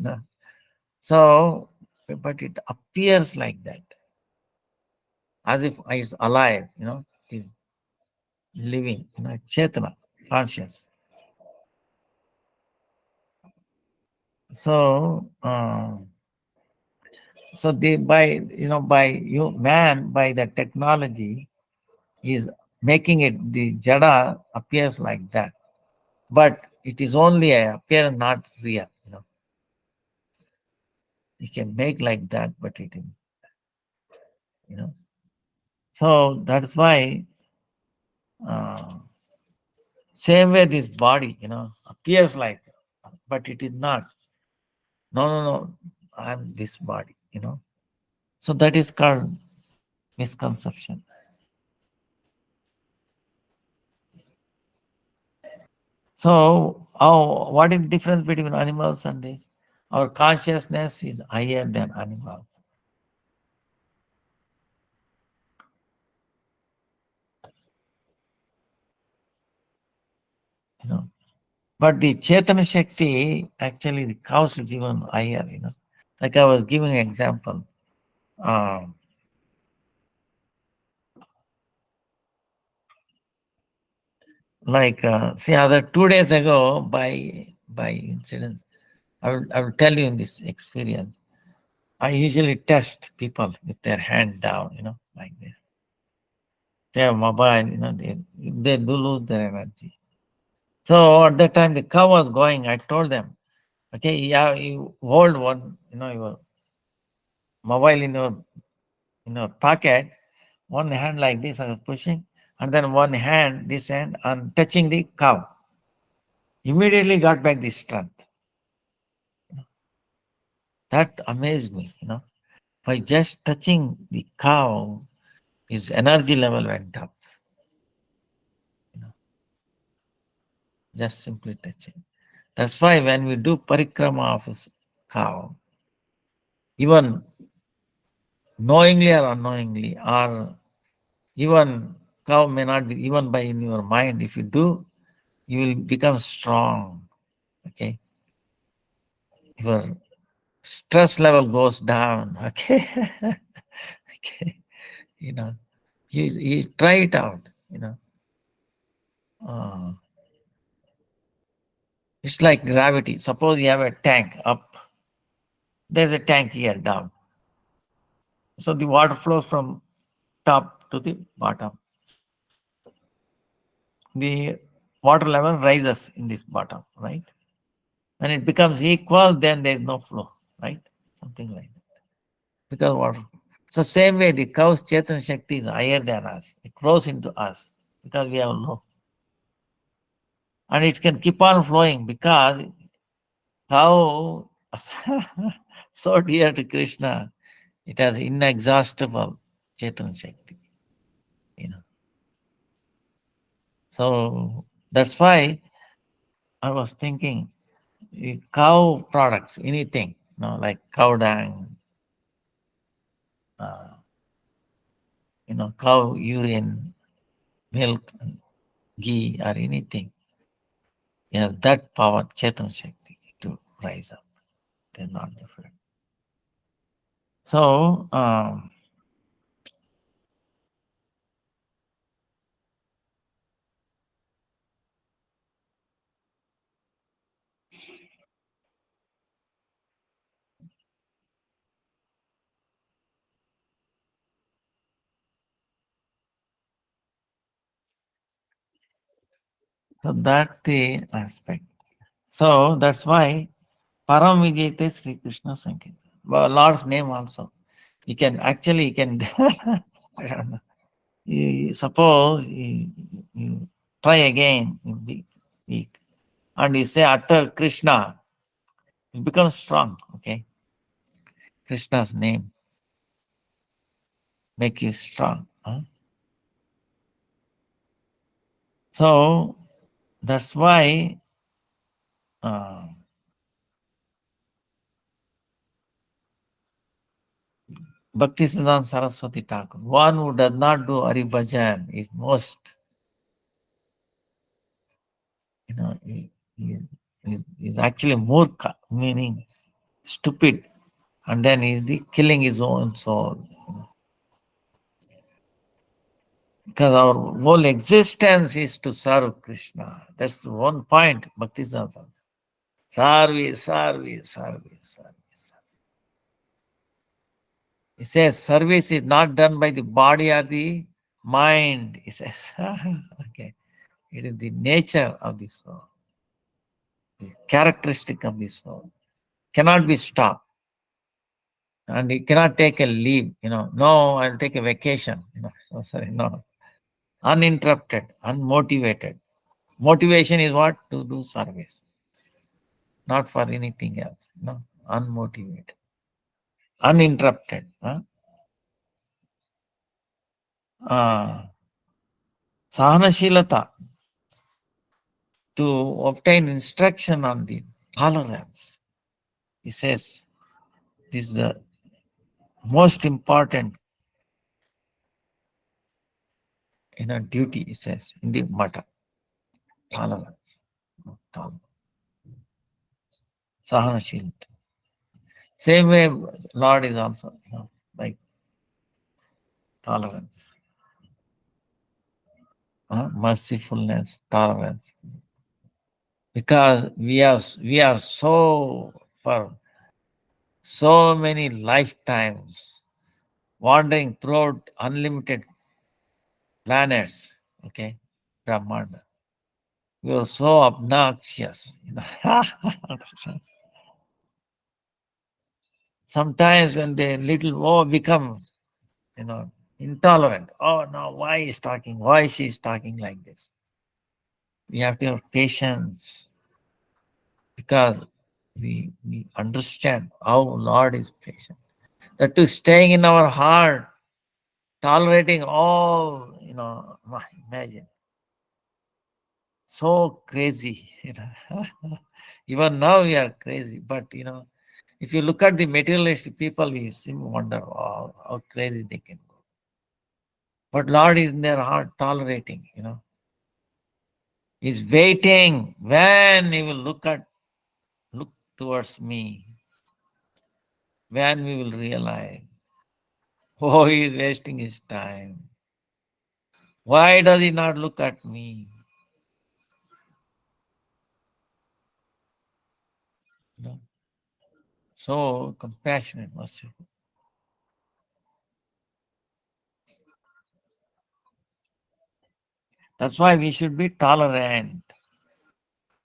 So, but it appears like that, as if it's alive, it's living, Chetana, conscious. So, so they by you man by the technology is making it the jada appears like that, but it is only a appearance, not real. You can make like that, but it is, you know. So that's why uh, same way this body, appears like, but it is not. No, no, no. I'm this body. So that is called misconception. So, what is the difference between animals and this? Our consciousness is higher than animals. You know, but the Chetana Shakti, actually, the cows is even higher. Like I was giving an example. Um, see, other 2 days ago, by incident, I will tell you in this experience. I usually test people with their hand down, like this. They have mobile, they do lose their energy. So at that time, the cow was going. I told them, okay, yeah, you hold one, your mobile in your pocket, one hand like this, I was pushing, and then one hand, this hand, and touching the cow. Immediately got back the strength. That amazed me. By just touching the cow, his energy level went up. Just simply touching. That's why when we do parikrama of a cow, even knowingly or unknowingly, or even cow may not be, even by in your mind, if you do, you will become strong. Okay. Your stress level goes down. Okay. Okay. You know, you try it out. Uh, it's like gravity. Suppose you have a tank up, there's a tank here down. So the water flows from top to the bottom. The water level rises in this bottom, right? When it becomes equal, then there is no flow, right? Something like that. Because water. So same way, the cow's Chetan Shakti is higher than us. It flows into us because we have low. And it can keep on flowing because cow so dear to Krishna, it has inexhaustible Chetan Shakti. You know. So that's why I was thinking cow products, anything, like cow dung, uh, cow urine, milk, ghee, or anything. That power, Chetan Shakti, to rise up. They're not different. So, that's the aspect. So that's why Param Vijayate Sri Krishna Sankirtan. Well, Lord's name also. You can, I don't know. Suppose you try again in week, and you say utter Krishna, it becomes strong. Okay, Krishna's name make you strong. Huh? So that's why Bhaktisiddhanta Saraswati Thakur, one who does not do Hari Bhajan is most, is actually murkha, meaning stupid, and then he's killing his own soul. Because our whole existence is to serve Krishna. That's one point, Bhaktisiddhanta. Service, service, service, service. He says service is not done by the body or the mind. He says, okay, it is the nature of the soul, the characteristic of the soul. Cannot be stopped. And you cannot take a leave, no, I'll take a vacation, so sorry, no. Uninterrupted, unmotivated. Motivation is what? To do service, not for anything else, unmotivated, uninterrupted. Sahanashilata, to obtain instruction on the tolerance. He says, this is the most important duty, he says, in the matter. Tolerance. Sahanashilata. Same way, Lord is also, like tolerance. Mercifulness, tolerance. Because we are so, for so many lifetimes, wandering throughout unlimited planets, okay, Brahmanda. We are so obnoxious. Sometimes when they become, intolerant. Oh no, why is talking? Why she is talking like this? We have to have patience, because we understand how Lord is patient. That too, staying in our heart, tolerating all, imagine. So crazy. Even now we are crazy, but if you look at the materialistic people, you seem to wonder, wow, how crazy they can go. But Lord is in their heart tolerating, He's waiting when He will look towards me, when we will realize, oh, He is wasting His time. Why does He not look at me? So compassionate, merciful. That's why we should be tolerant.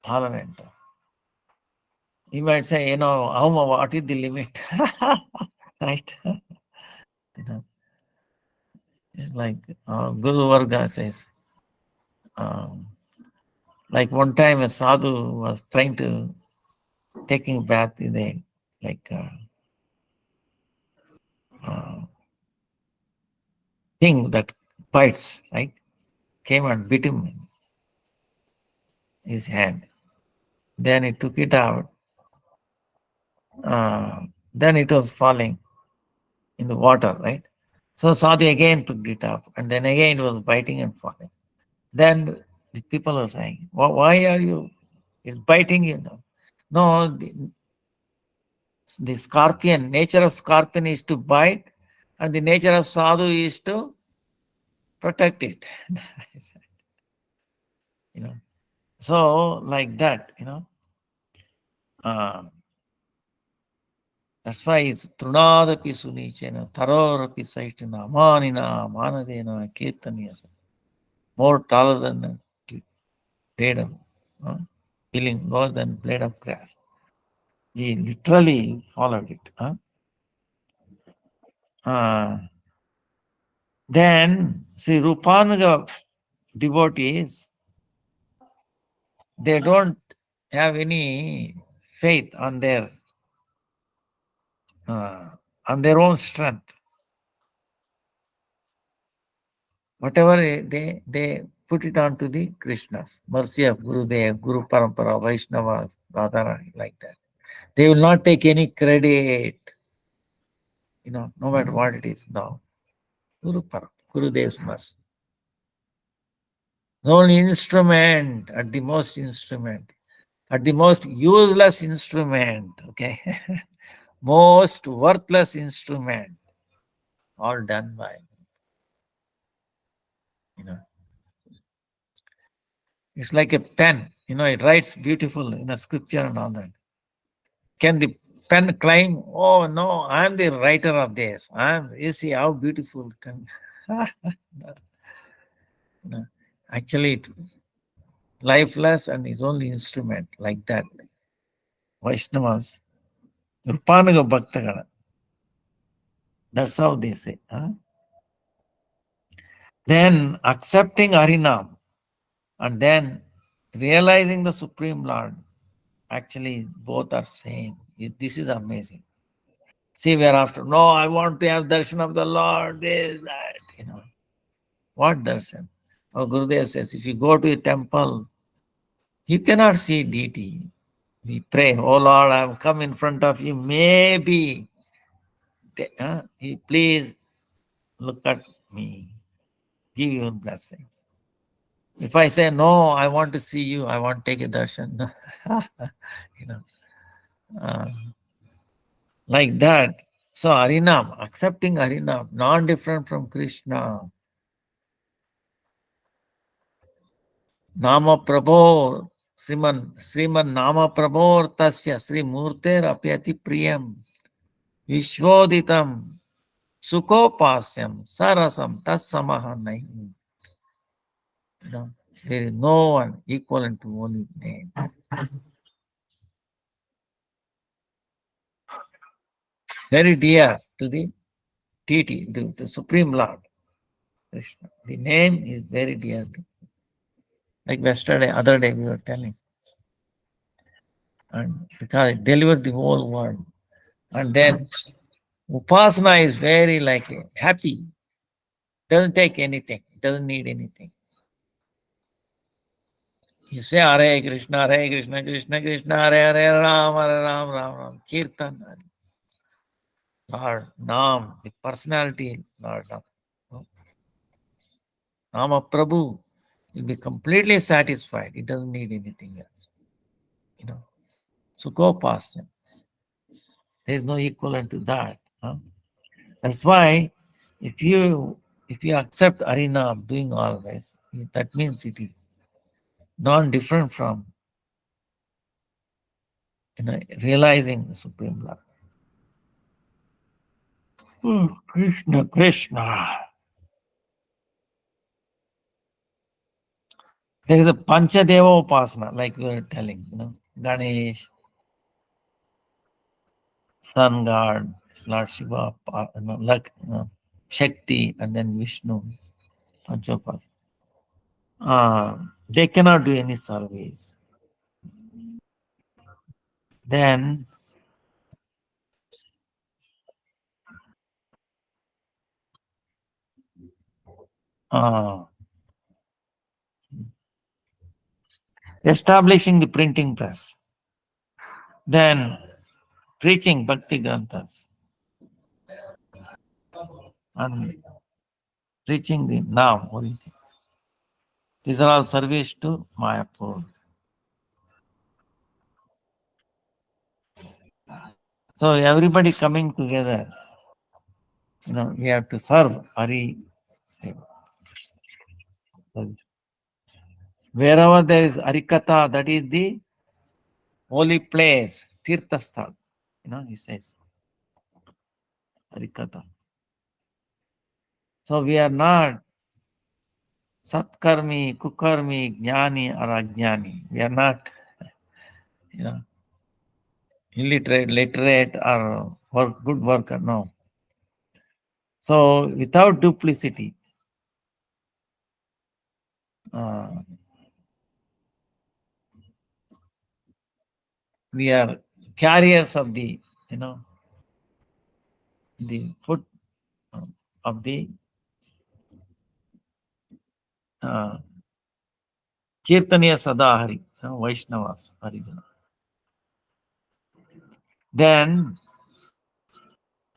Tolerant. You might say, what is the limit? Right? It's like Guru Varga says, like one time a sadhu was trying to taking bath in a thing that bites, right? Came and bit him in his hand. Then he took it out. Then it was falling in the water, right? So sadhu again picked it up, and then again it was biting and falling. Then the people were saying, why are you, it's biting you now. No, the scorpion, nature of scorpion is to bite, and the nature of sadhu is to protect it. So like that, that's why it's Trunadapi Sunichena, Tarorapi Saitina, Manina, Manadena, Kirtaniya. More taller than the blade of healing, more than blade of grass. He literally followed it. Then, see, Rupanuga devotees, they don't have any faith on their own strength. Whatever they put it on to the Krishnas, mercy of Gurudev, Guru Parampara, Vaishnavas, Radharani, like that. They will not take any credit, no matter what it is now. Guru Parampara, Gurudev's mercy. The only instrument, at the most useless instrument, okay? Most worthless instrument, all done by, It's like a pen, it writes beautiful in a scripture and all that. Can the pen claim, oh no, I'm the writer of this. You see how beautiful can no. Actually it lifeless and is only instrument like that. Vaishnavas, Rupanuga Bhaktagala. That's how they say. Then accepting Harinam and then realizing the Supreme Lord. Actually, both are same. This is amazing. See, we are after, no, I want to have darshan of the Lord, this, that. What darshan? Our Gurudev says, if you go to a temple, you cannot see deity. We pray, oh Lord, I have come in front of you. Maybe, please look at me. Give you blessings. If I say, no, I want to see you, I want to take a darshan. you know, uh, like that. So Harinam, accepting Harinam, non-different from Krishna. Nama Prabho, Sriman Nama Prabho Tasya Sri Murter Apyati Priyam Vishwoditam Sukopasyam Sarasam Tatsamaha Nahi. There is no one equivalent to only name. Very dear to the deity, the Supreme Lord, Krishna. The name is very dear to. Like yesterday, other day we were telling. And because it delivers the whole world. And then Upasana is very like happy. Doesn't take anything. Doesn't need anything. You say Hare Krishna, Krishna Krishna, Hare Ram, Ram. Kirtan. Lord, Nam, the personality, Lord Nama Prabhu will be completely satisfied. It doesn't need anything else. So go past him. There is no equivalent to that. That's why if you accept Harinam doing always, that means it is non-different from realizing the Supreme Lord. Oh, Krishna, Krishna. There is a Panchadeva Upasana, like we were telling, Ganesh, Sun God, Lord Shiva, Shakti, and then Vishnu, Panchopasana. They cannot do any service. Then establishing the printing press, then preaching Bhakti Granthas, and preaching the Nam. These are all service to Mayapur. So everybody coming together, we have to serve Hari. Wherever there is Harikatha, that is the holy place, Tirthasthal. He says Harikatha. So we are not Satkarmi, Kukarmi, Jnani or Ajnani. We are not, illiterate, literate or good worker. No. So without duplicity, we are carriers of the, the foot of the Kirtaniya Sadahari, Vaishnavas, Harijana. Then,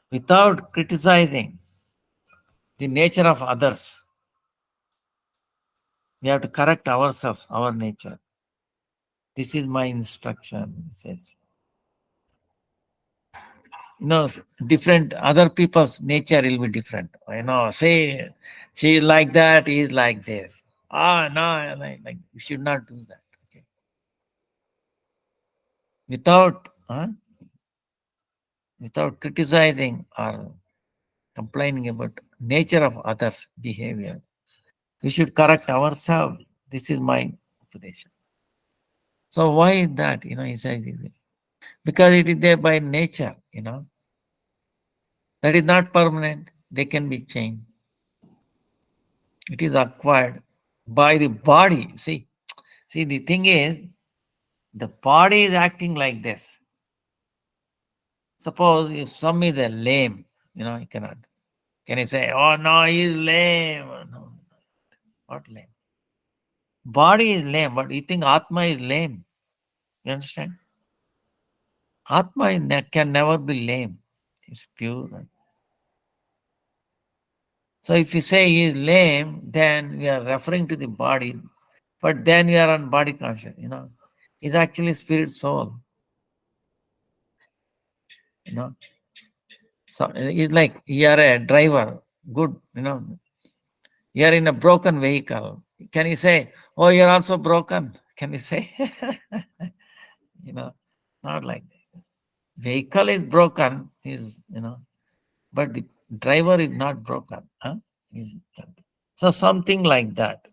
without criticizing the nature of others, we have to correct ourselves, our nature. This is my instruction, he says. Different other people's nature will be different. Say she is like that, he is like this. No, like you should not do that. Okay. Without without criticizing or complaining about nature of others' behavior. We should correct ourselves. This is my Upadesha. So why is that? He says, because it is there by nature, that is not permanent. They can be changed. It is acquired by the body. See, the thing is, the body is acting like this. Suppose if some is a lame, he cannot. Can he say, oh no, he is lame? No, not lame. Body is lame, but you think Atma is lame. You understand? Atma can never be lame. It's pure. So if you say he is lame, then we are referring to the body, but then we are on body conscious, He's actually spirit soul. So it's like you are a driver, good, you are in a broken vehicle. Can you say, oh, you're also broken? Can you say? Not like that. Vehicle is broken, but the driver is not broken. Huh? So something like that,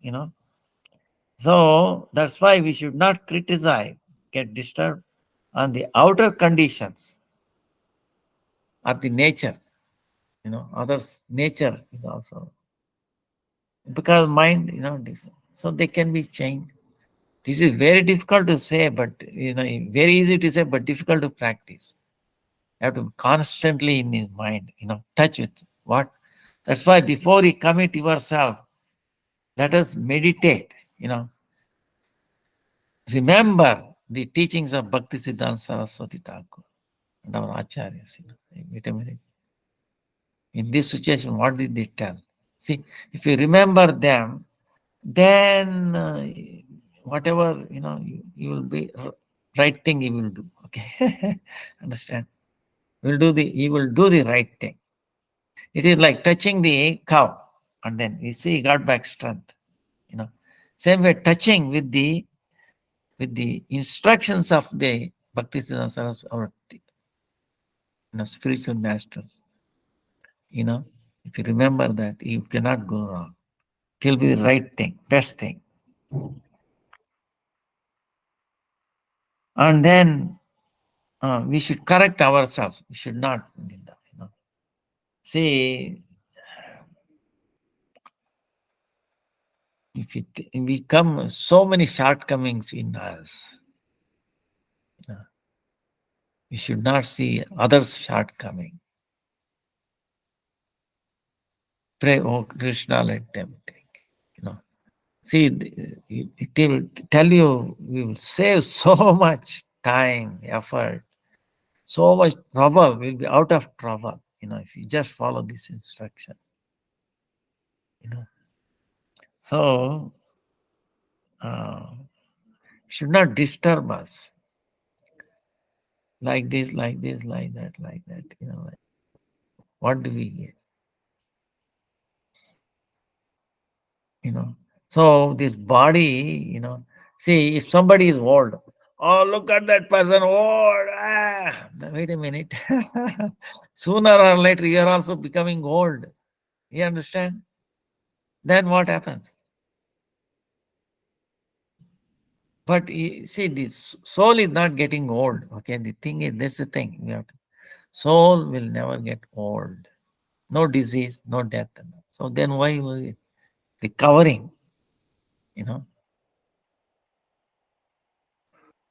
So that's why we should not criticize, get disturbed on the outer conditions or the nature. Others' nature is also because mind, different. So they can be changed. This is very difficult to say, but very easy to say, but difficult to practice. You have to be constantly in his mind, touch with what. That's why before you commit yourself, let us meditate, Remember the teachings of Bhakti Siddhanta Saraswati Thakur and our acharyas. Wait a minute. In this situation, what did they tell? See, if you remember them, then whatever, you will be right thing you will do. Okay. Understand? You will do the right thing. It is like touching the cow, and then you see he got back strength. Same way touching with the instructions of the Bhaktisiddhanta Saraswati, our spiritual masters. If you remember that, you cannot go wrong. It will be the right thing, best thing. And then we should correct ourselves. We should not, See, if we come so many shortcomings in us, we should not see others' shortcoming. Pray, oh Krishna, let them take. See, it will tell you, we will save so much time, effort, so much trouble. We'll be out of trouble, if you just follow this instruction. So, should not disturb us like this, like that, like that. What do we get? So this body, see, if somebody is old, oh, look at that person old. Wait a minute. Sooner or later, you are also becoming old. You understand? Then what happens? But see, this soul is not getting old. Okay, the thing is, this is the thing. Soul will never get old. No disease, no death. So then why the covering?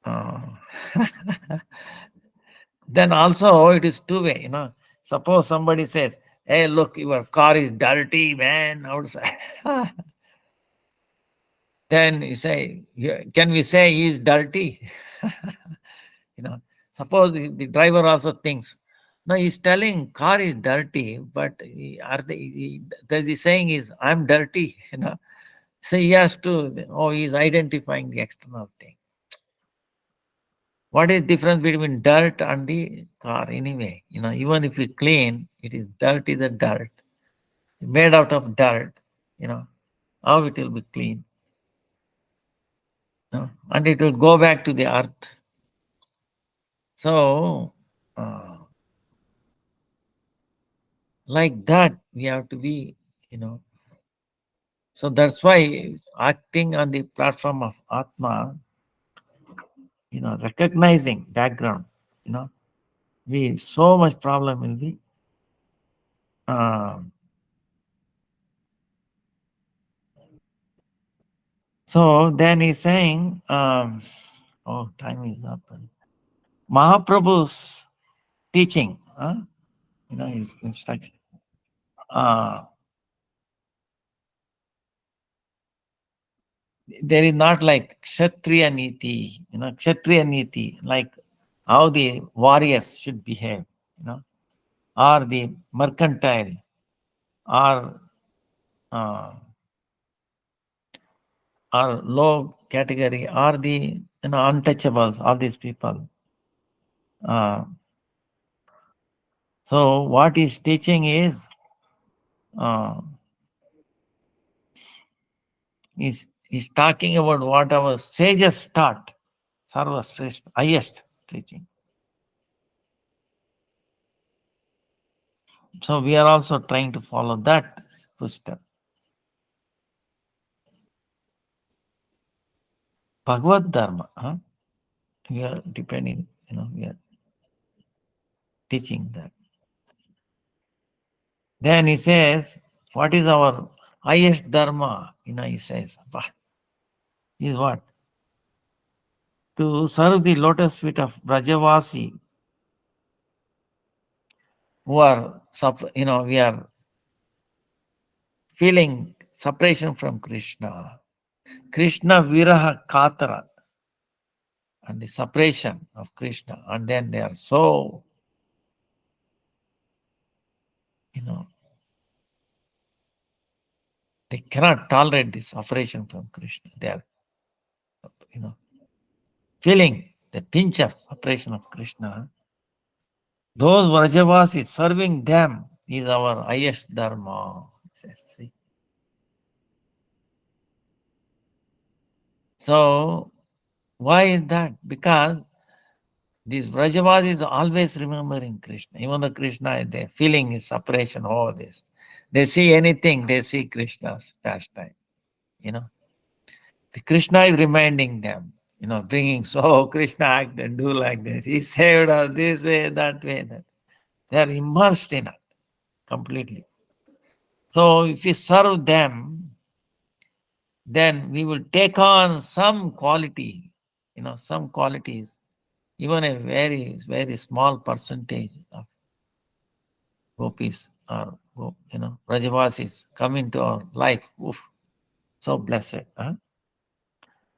Uh, then also it is two-way. Suppose somebody says, "Hey, look, your car is dirty, man, outside." Then you say, can we say he is dirty? Suppose the driver also thinks, no, he's telling car is dirty, but does he saying is I'm dirty? So he has to, he's identifying the external thing. What is difference between dirt and the car anyway? Even if you clean, it is dirt is a dirt. Made out of dirt, how it will be clean. And it will go back to the earth. So, Like that, we have to be, So that's why acting on the platform of Atma, recognizing background, we so much problem will be. So then he's saying, oh, time is up. Mahaprabhu's teaching, his instruction. There is not like Kshatriya Niti, Kshatriya Niti, like how the warriors should behave, or the mercantile, or low category, or the untouchables, all these people. So what he's teaching is, he's talking about what our sages taught, Sarva Sreshth, highest teaching. So we are also trying to follow that footstep. Bhagavad Dharma, we are depending, we are teaching that. Then he says, what is our highest Dharma? He says, is what? To serve the lotus feet of Brajavasi, who are, we are feeling separation from Krishna. Krishna Viraha Katara, and the separation of Krishna. And then they are so, they cannot tolerate this separation from Krishna. They are, feeling the pinch of separation of Krishna. Those Vrajavasis, serving them is our highest dharma. See? So, why is that? Because these Vrajavasis are always remembering Krishna. Even though Krishna is there, feeling his separation, all this. They see anything, they see Krishna's pastime. The Krishna is reminding them, bringing, so Krishna act and do like this. He saved us this way, that way, that. They are immersed in it completely. So if we serve them, then we will take on some quality, some qualities, even a very, very small percentage of gopis or, Rajavasis come into our life. Oof, so blessed,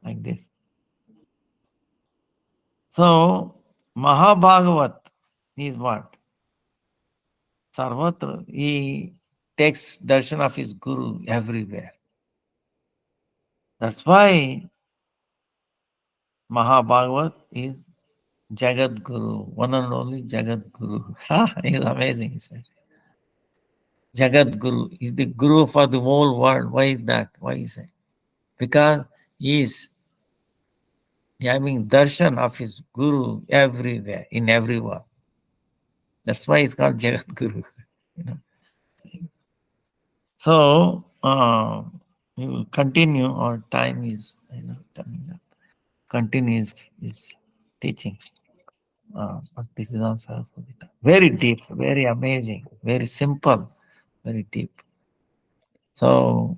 like this. So, Mahabhagavat is what? Sarvatra. He takes darshan of his guru everywhere. That's why Mahabhagavat is Jagat Guru, one and only Jagat Guru. He's amazing, he says. Jagat Guru is the Guru for the whole world. Why is that? Why is it? Because he is having darshan of his Guru everywhere, in everyone. That's why it's called Jagat Guru. So, we will continue. Our time is, coming up. Continue his teaching. Very deep, very amazing, very simple, very deep. So,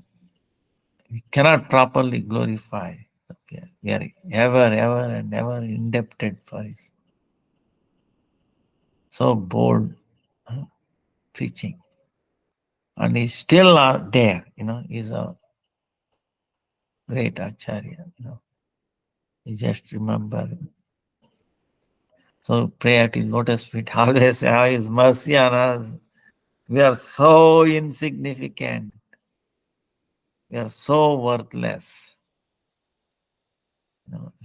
we cannot properly glorify. We are ever and ever indebted for his so bold preaching. And he's still there, he's a great Acharya, You just remember. So pray at his lotus feet, always have his mercy on us. We are so insignificant. We are so worthless.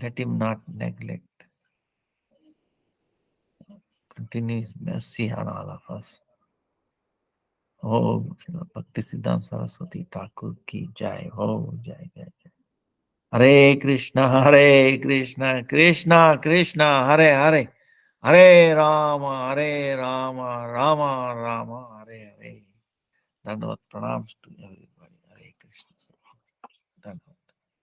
Let him not neglect. Continue his mercy on all of us. Oh, Bhakti Siddhanta Saraswati Thakur ki jai. Oh, jai, jai, jai. Hare Krishna, Krishna Krishna, Hare Hare, Hare Rama, Rama Rama, Hare Hare. Dandavat pranams to everybody.